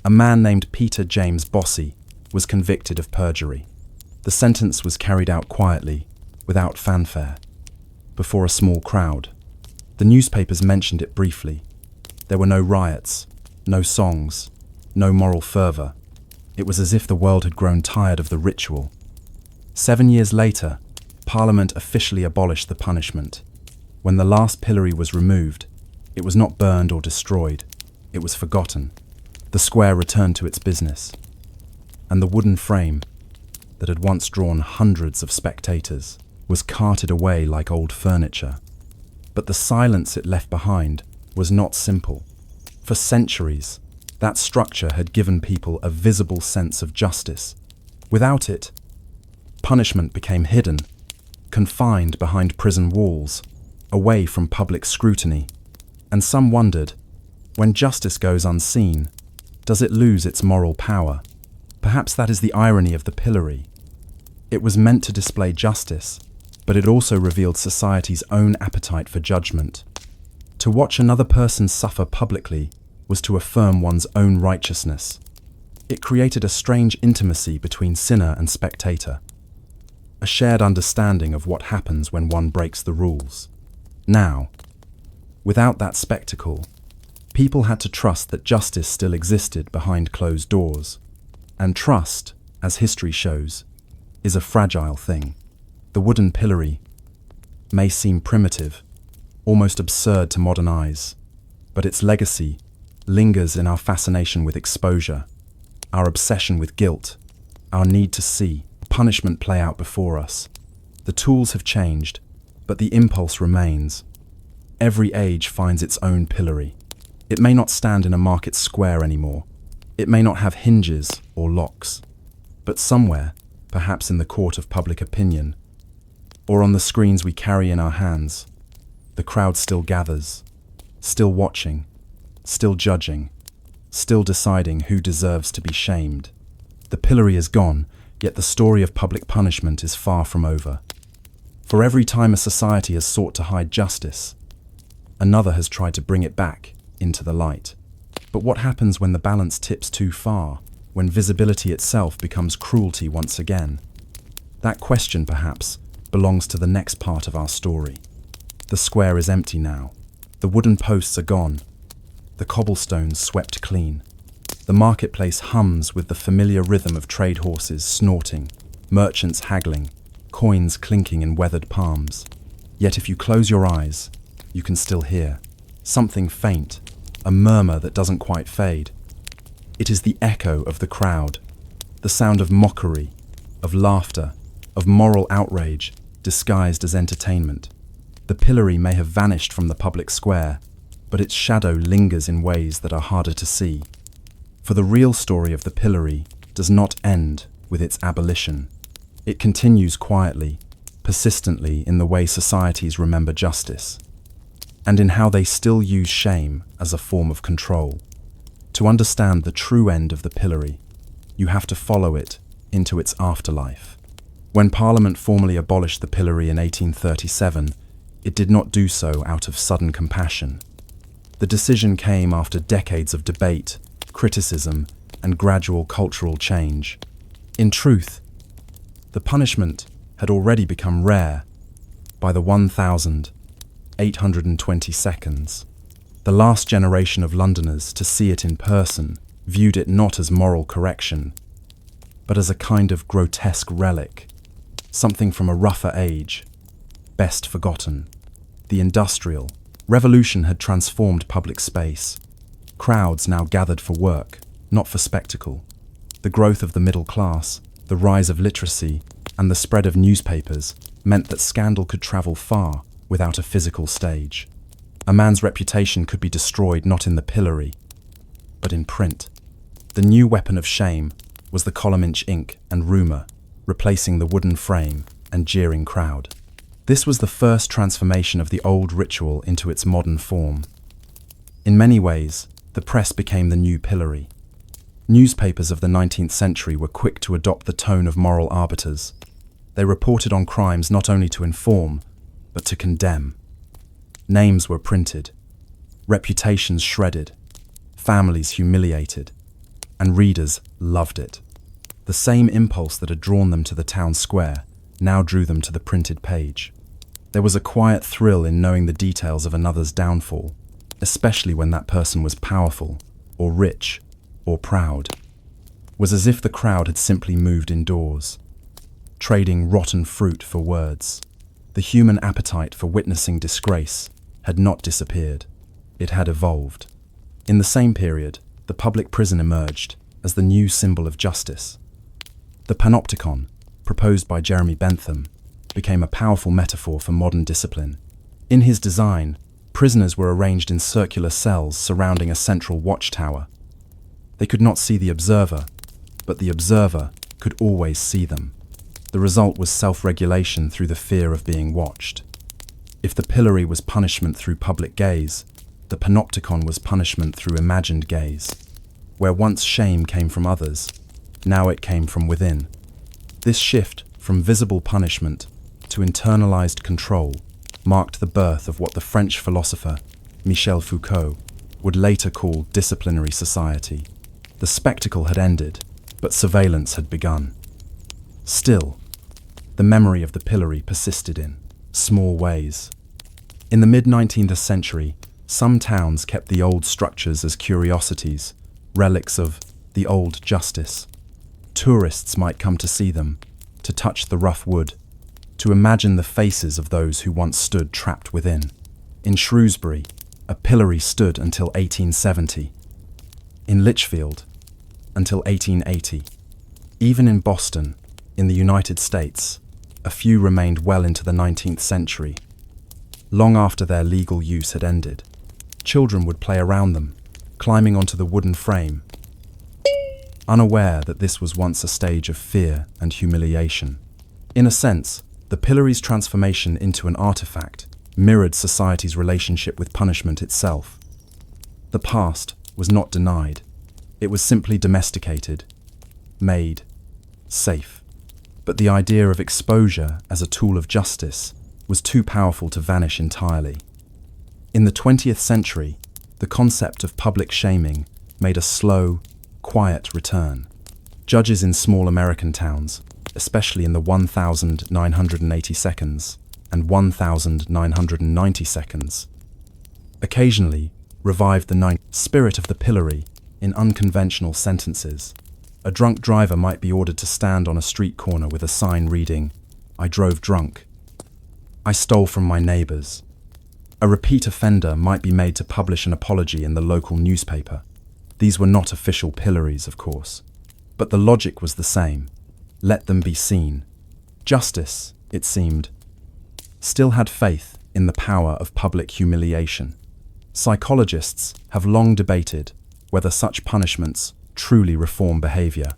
A man named Peter James Bossy was convicted of perjury. The sentence was carried out quietly, without fanfare, before a small crowd. The newspapers mentioned it briefly. There were no riots, no songs, no moral fervour. It was as if the world had grown tired of the ritual. 7 years later, Parliament officially abolished the punishment. When the last pillory was removed, It was not burned or destroyed. It was forgotten. The square returned to its business. And the wooden frame, that had once drawn hundreds of spectators, was carted away like old furniture. But the silence it left behind was not simple. For centuries, that structure had given people a visible sense of justice. Without it, punishment became hidden, confined behind prison walls, away from public scrutiny. And some wondered, when justice goes unseen, does it lose its moral power? Perhaps that is the irony of the pillory. It was meant to display justice, but it also revealed society's own appetite for judgment. To watch another person suffer publicly was to affirm one's own righteousness. It created a strange intimacy between sinner and spectator, a shared understanding of what happens when one breaks the rules. Now, without that spectacle, people had to trust that justice still existed behind closed doors. And trust, as history shows, is a fragile thing. The wooden pillory may seem primitive, almost absurd to modern eyes, but its legacy lingers in our fascination with exposure, our obsession with guilt, our need to see punishment play out before us. The tools have changed, but the impulse remains. Every age finds its own pillory. It may not stand in a market square anymore. It may not have hinges or locks. But somewhere, perhaps in the court of public opinion, or on the screens we carry in our hands, the crowd still gathers, still watching, still judging, still deciding who deserves to be shamed. The pillory is gone, yet the story of public punishment is far from over. For every time a society has sought to hide justice, another has tried to bring it back into the light. But what happens when the balance tips too far, when visibility itself becomes cruelty once again? That question, perhaps, belongs to the next part of our story. The square is empty now. The wooden posts are gone. The cobblestones swept clean. The marketplace hums with the familiar rhythm of trade horses snorting, merchants haggling, coins clinking in weathered palms. Yet if you close your eyes, you can still hear something faint, a murmur that doesn't quite fade. It is the echo of the crowd, the sound of mockery, of laughter, of moral outrage disguised as entertainment. The pillory may have vanished from the public square, but its shadow lingers in ways that are harder to see. For the real story of the pillory does not end with its abolition. It continues quietly, persistently in the way societies remember justice, and in how they still use shame as a form of control. To understand the true end of the pillory, you have to follow it into its afterlife. When Parliament formally abolished the pillory in 1837, it did not do so out of sudden compassion. The decision came after decades of debate, criticism, and gradual cultural change. In truth, the punishment had already become rare by the 1,820 The last generation of Londoners to see it in person viewed it not as moral correction, but as a kind of grotesque relic, something from a rougher age, best forgotten. The Industrial Revolution had transformed public space. Crowds now gathered for work, not for spectacle. The growth of the middle class, the rise of literacy, and the spread of newspapers meant that scandal could travel far without a physical stage. A man's reputation could be destroyed not in the pillory, but in print. The new weapon of shame was the column-inch ink and rumour, replacing the wooden frame and jeering crowd. This was the first transformation of the old ritual into its modern form. In many ways, the press became the new pillory. Newspapers of the 19th century were quick to adopt the tone of moral arbiters. They reported on crimes not only to inform, but to condemn. Names were printed, reputations shredded, families humiliated, and readers loved it. The same impulse that had drawn them to the town square now drew them to the printed page. There was a quiet thrill in knowing the details of another's downfall, especially when that person was powerful, or rich, or proud. It was as if the crowd had simply moved indoors, trading rotten fruit for words. The human appetite for witnessing disgrace had not disappeared. it had evolved. In the same period, the public prison emerged as the new symbol of justice. The panopticon, proposed by Jeremy Bentham, became a powerful metaphor for modern discipline. In his design, prisoners were arranged in circular cells surrounding a central watchtower. They could not see the observer, but the observer could always see them. The result was self-regulation through the fear of being watched. If the pillory was punishment through public gaze, the panopticon was punishment through imagined gaze. Where once shame came from others, now it came from within. This shift from visible punishment to internalized control marked the birth of what the French philosopher Michel Foucault would later call disciplinary society. The spectacle had ended, but surveillance had begun. Still, the memory of the pillory persisted in small ways. In the mid-19th century, some towns kept the old structures as curiosities, relics of the old justice. Tourists might come to see them, to touch the rough wood, to imagine the faces of those who once stood trapped within. In Shrewsbury, a pillory stood until 1870. In Lichfield, until 1880. Even in Boston, in the United States, a few remained well into the 19th century. Long after their legal use had ended, children would play around them, climbing onto the wooden frame, unaware that this was once a stage of fear and humiliation. In a sense, the pillory's transformation into an artifact mirrored society's relationship with punishment itself. The past was not denied. It was simply domesticated, made safe. But the idea of exposure as a tool of justice was too powerful to vanish entirely. In the 20th century, the concept of public shaming made a slow, quiet return. Judges in small American towns, especially in the 1,980 seconds and 1,990 seconds, occasionally revived the spirit of the pillory in unconventional sentences. A drunk driver might be ordered to stand on a street corner with a sign reading, "I drove drunk. I stole from my neighbors." A repeat offender might be made to publish an apology in the local newspaper. These were not official pillories, of course, but the logic was the same. Let them be seen. Justice, it seemed, still had faith in the power of public humiliation. Psychologists have long debated whether such punishments truly reform behavior.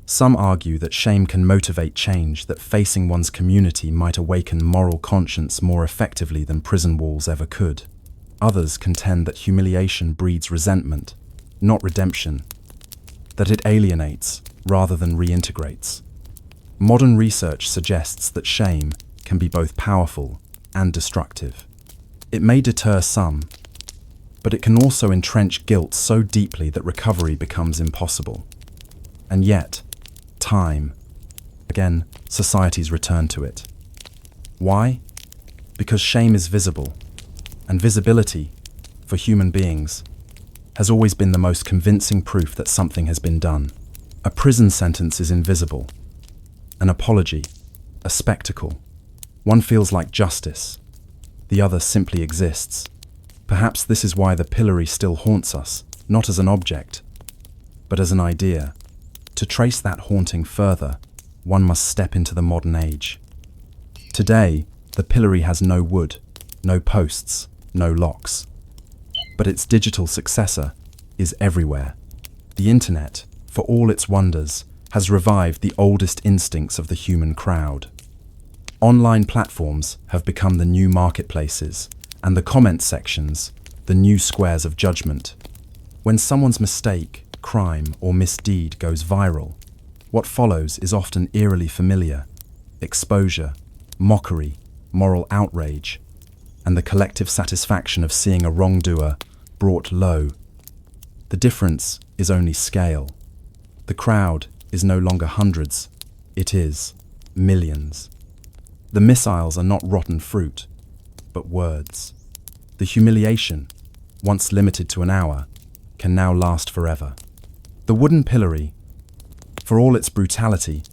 Some argue that shame can motivate change, that facing one's community might awaken moral conscience more effectively than prison walls ever could. Others contend that humiliation breeds resentment, not redemption, that it alienates rather than reintegrates. Modern research suggests that shame can be both powerful and destructive. It may deter some, but it can also entrench guilt so deeply that recovery becomes impossible. And yet, time, again, societies return to it. Why? Because shame is visible, and visibility, for human beings, has always been the most convincing proof that something has been done. A prison sentence is invisible. An apology, a spectacle. One feels like justice, the other simply exists. Perhaps this is why the pillory still haunts us, not as an object, but as an idea. To trace that haunting further, one must step into the modern age. Today, the pillory has no wood, no posts, no locks. But its digital successor is everywhere. The internet, for all its wonders, has revived the oldest instincts of the human crowd. Online platforms have become the new marketplaces, and the comment sections, the new squares of judgment. When someone's mistake, crime, or misdeed goes viral, what follows is often eerily familiar: exposure, mockery, moral outrage, and the collective satisfaction of seeing a wrongdoer brought low. The difference is only scale. The crowd is no longer hundreds, it is millions. The missiles are not rotten fruit, but words. The humiliation, once limited to an hour, can now last forever. The wooden pillory, for all its brutality,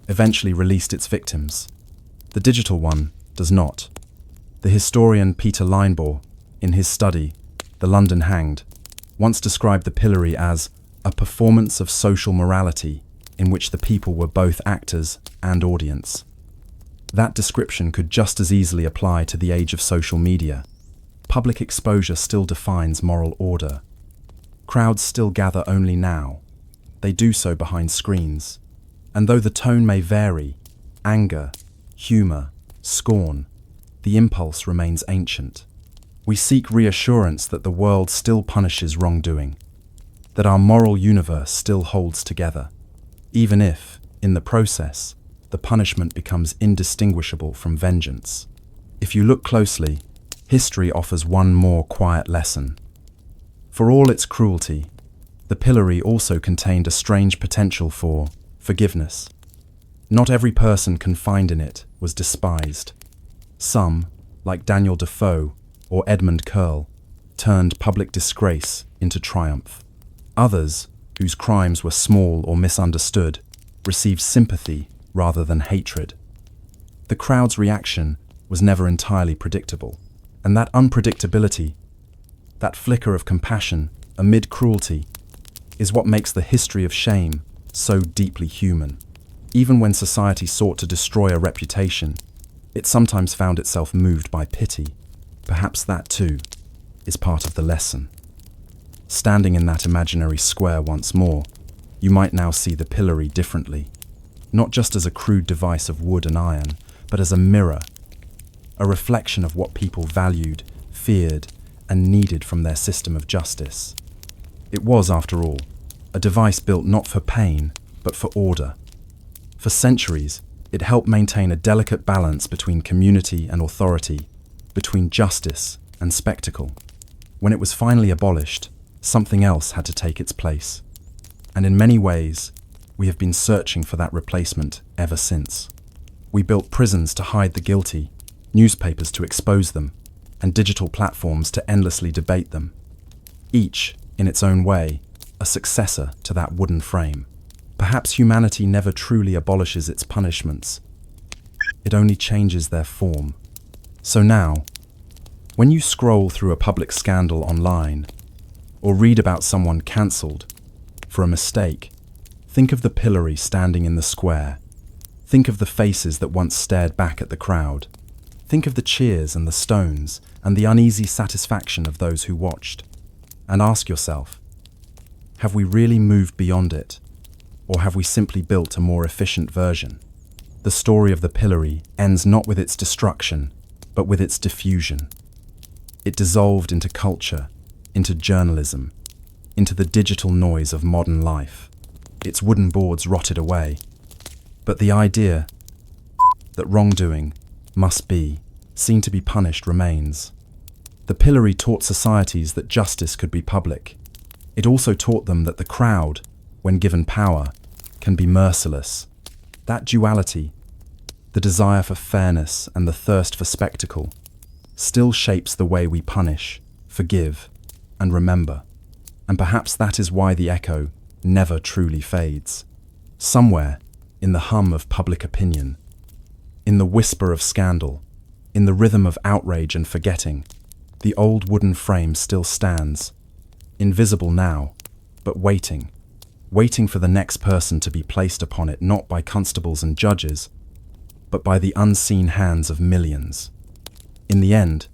eventually released its victims. The digital one does not. The historian Peter Linebaugh, in his study, the London hanged, once described the pillory as a performance of social morality in which the people were both actors and audience. That description could just as easily apply to the age of social media. Public exposure still defines moral order. Crowds still gather only now. They do so behind screens. And though the tone may vary, anger, humor, scorn, the impulse remains ancient. We seek reassurance that the world still punishes wrongdoing, that our moral universe still holds together, even if, in the process, the punishment becomes indistinguishable from vengeance. If you look closely, history offers one more quiet lesson. For all its cruelty, the pillory also contained a strange potential for forgiveness. Not every person confined in it was despised. Some, like Daniel Defoe or Edmund Curl, turned public disgrace into triumph. Others, whose crimes were small or misunderstood, received sympathy rather than hatred. The crowd's reaction was never entirely predictable, and that unpredictability, that flicker of compassion amid cruelty, is what makes the history of shame so deeply human. Even when society sought to destroy a reputation, it sometimes found itself moved by pity. Perhaps that, too, is part of the lesson. Standing in that imaginary square once more, you might now see the pillory differently, not just as a crude device of wood and iron, but as a mirror, a reflection of what people valued, feared, and needed from their system of justice. It was, after all, a device built not for pain, but for order. For centuries, it helped maintain a delicate balance between community and authority, between justice and spectacle. When it was finally abolished, something else had to take its place. And in many ways, we have been searching for that replacement ever since. We built prisons to hide the guilty, newspapers to expose them, and digital platforms to endlessly debate them. Each, in its own way, a successor to that wooden frame. Perhaps humanity never truly abolishes its punishments. It only changes their form. So now, when you scroll through a public scandal online, or read about someone cancelled for a mistake, think of the pillory standing in the square. Think of the faces that once stared back at the crowd. Think of the cheers and the stones and the uneasy satisfaction of those who watched. And ask yourself, have we really moved beyond it? Or have we simply built a more efficient version? The story of the pillory ends not with its destruction, but with its diffusion. It dissolved into culture, into journalism, into the digital noise of modern life. Its wooden boards rotted away. But the idea that wrongdoing must be seen to be punished remains. The pillory taught societies that justice could be public. It also taught them that the crowd, when given power, can be merciless. That duality, the desire for fairness and the thirst for spectacle, still shapes the way we punish, forgive, and remember. And perhaps that is why the echo never truly fades. Somewhere, in the hum of public opinion, in the whisper of scandal, in the rhythm of outrage and forgetting, the old wooden frame still stands, invisible now, but waiting for the next person to be placed upon it, not by constables and judges, but by the unseen hands of millions. In the end,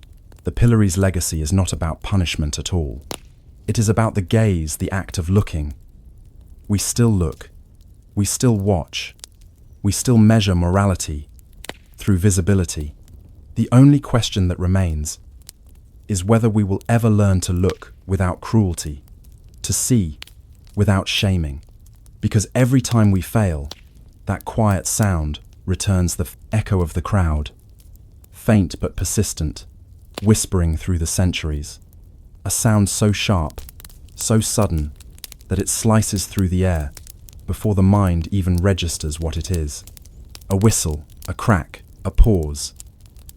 the pillory's legacy is not about punishment at all. It is about the gaze, the act of looking. We still look, we still watch, we still measure morality through visibility. The only question that remains is whether we will ever learn to look without cruelty, to see without shaming. Because every time we fail, that quiet sound returns the echo of the crowd, faint but persistent, whispering through the centuries. A sound so sharp, so sudden, that it slices through the air before the mind even registers what it is. A whistle, a crack, a pause,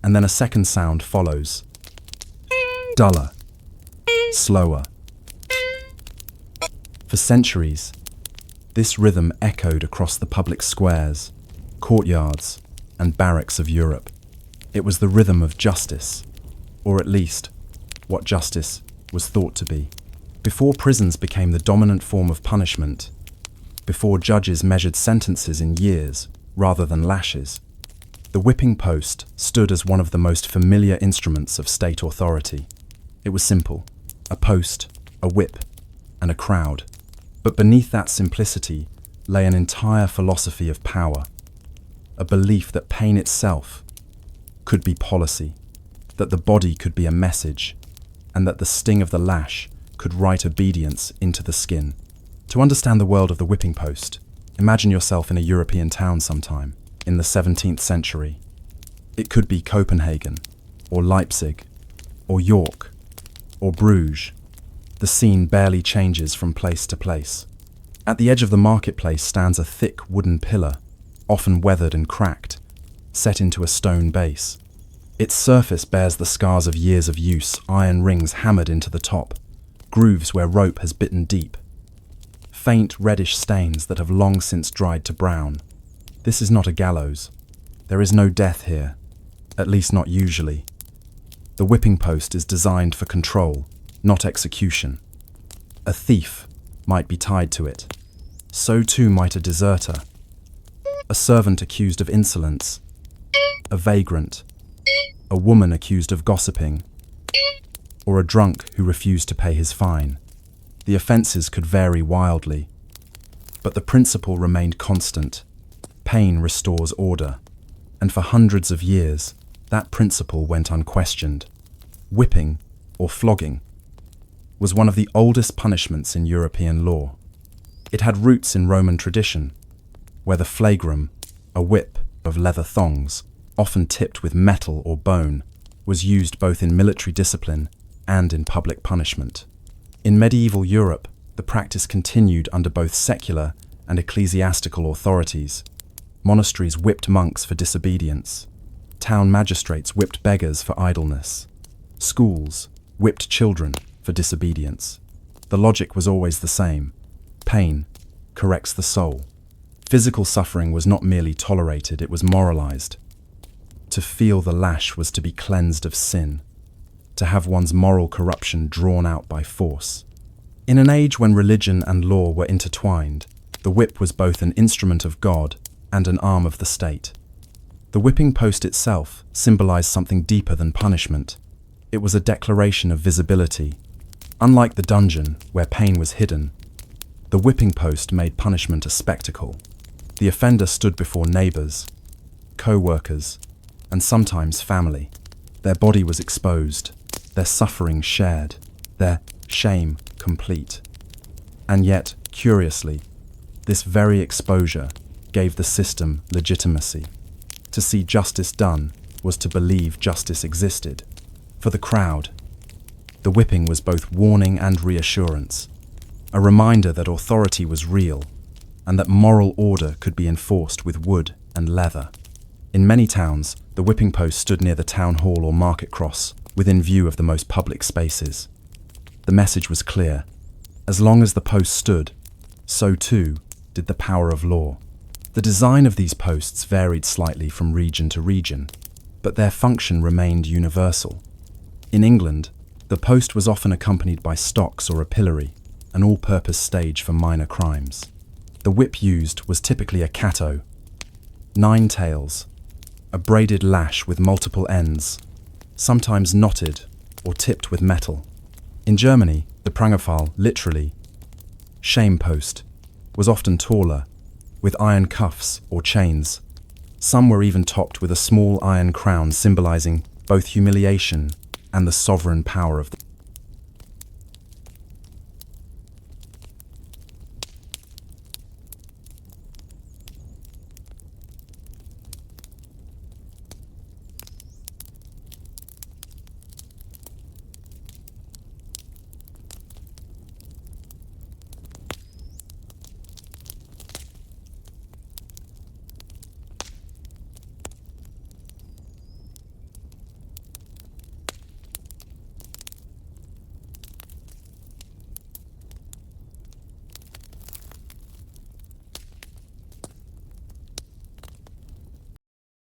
and then a second sound follows. Duller, slower. For centuries, this rhythm echoed across the public squares, courtyards, and barracks of Europe. It was the rhythm of justice, or at least, what justice was thought to be. Before prisons became the dominant form of punishment, before judges measured sentences in years rather than lashes, the whipping post stood as one of the most familiar instruments of state authority. It was simple: a post, a whip, and a crowd. But beneath that simplicity lay an entire philosophy of power, a belief that pain itself could be policy, that the body could be a message, and that the sting of the lash could write obedience into the skin. To understand the world of the whipping post, imagine yourself in a European town sometime in the 17th century. It could be Copenhagen, or Leipzig, or York, or Bruges. The scene barely changes from place to place. At the edge of the marketplace stands a thick wooden pillar, often weathered and cracked, set into a stone base. Its surface bears the scars of years of use, iron rings hammered into the top, grooves where rope has bitten deep, faint reddish stains that have long since dried to brown. This is not a gallows. There is no death here, at least not usually. The whipping post is designed for control, not execution. A thief might be tied to it. So too might a deserter, a servant accused of insolence, a vagrant, a woman accused of gossiping, or a drunk who refused to pay his fine. The offences could vary wildly, but the principle remained constant. Pain restores order, and for hundreds of years, that principle went unquestioned. Whipping, or flogging, was one of the oldest punishments in European law. It had roots in Roman tradition, where the flagrum, a whip of leather thongs, often tipped with metal or bone, was used both in military discipline and in public punishment. In medieval Europe, the practice continued under both secular and ecclesiastical authorities. Monasteries whipped monks for disobedience. Town magistrates whipped beggars for idleness. Schools whipped children for disobedience. The logic was always the same. Pain corrects the soul. Physical suffering was not merely tolerated, it was moralized. To feel the lash was to be cleansed of sin, to have one's moral corruption drawn out by force. In an age when religion and law were intertwined, the whip was both an instrument of God and an arm of the state. The whipping post itself symbolized something deeper than punishment. It was a declaration of visibility. Unlike the dungeon, where pain was hidden, the whipping post made punishment a spectacle. The offender stood before neighbors, co-workers, and sometimes family. Their body was exposed, their suffering shared, their shame complete. And yet, curiously, this very exposure gave the system legitimacy. To see justice done was to believe justice existed. For the crowd, the whipping was both warning and reassurance, a reminder that authority was real and that moral order could be enforced with wood and leather. In many towns, the whipping post stood near the town hall or market cross, within view of the most public spaces. The message was clear. As long as the post stood, so too did the power of law. The design of these posts varied slightly from region to region, but their function remained universal. In England, the post was often accompanied by stocks or a pillory, an all-purpose stage for minor crimes. The whip used was typically a catto, 9 tails, a braided lash with multiple ends, sometimes knotted or tipped with metal. In Germany, the Prangepfahl, literally shame post, was often taller, with iron cuffs or chains. Some were even topped with a small iron crown symbolizing both humiliation and the sovereign power of the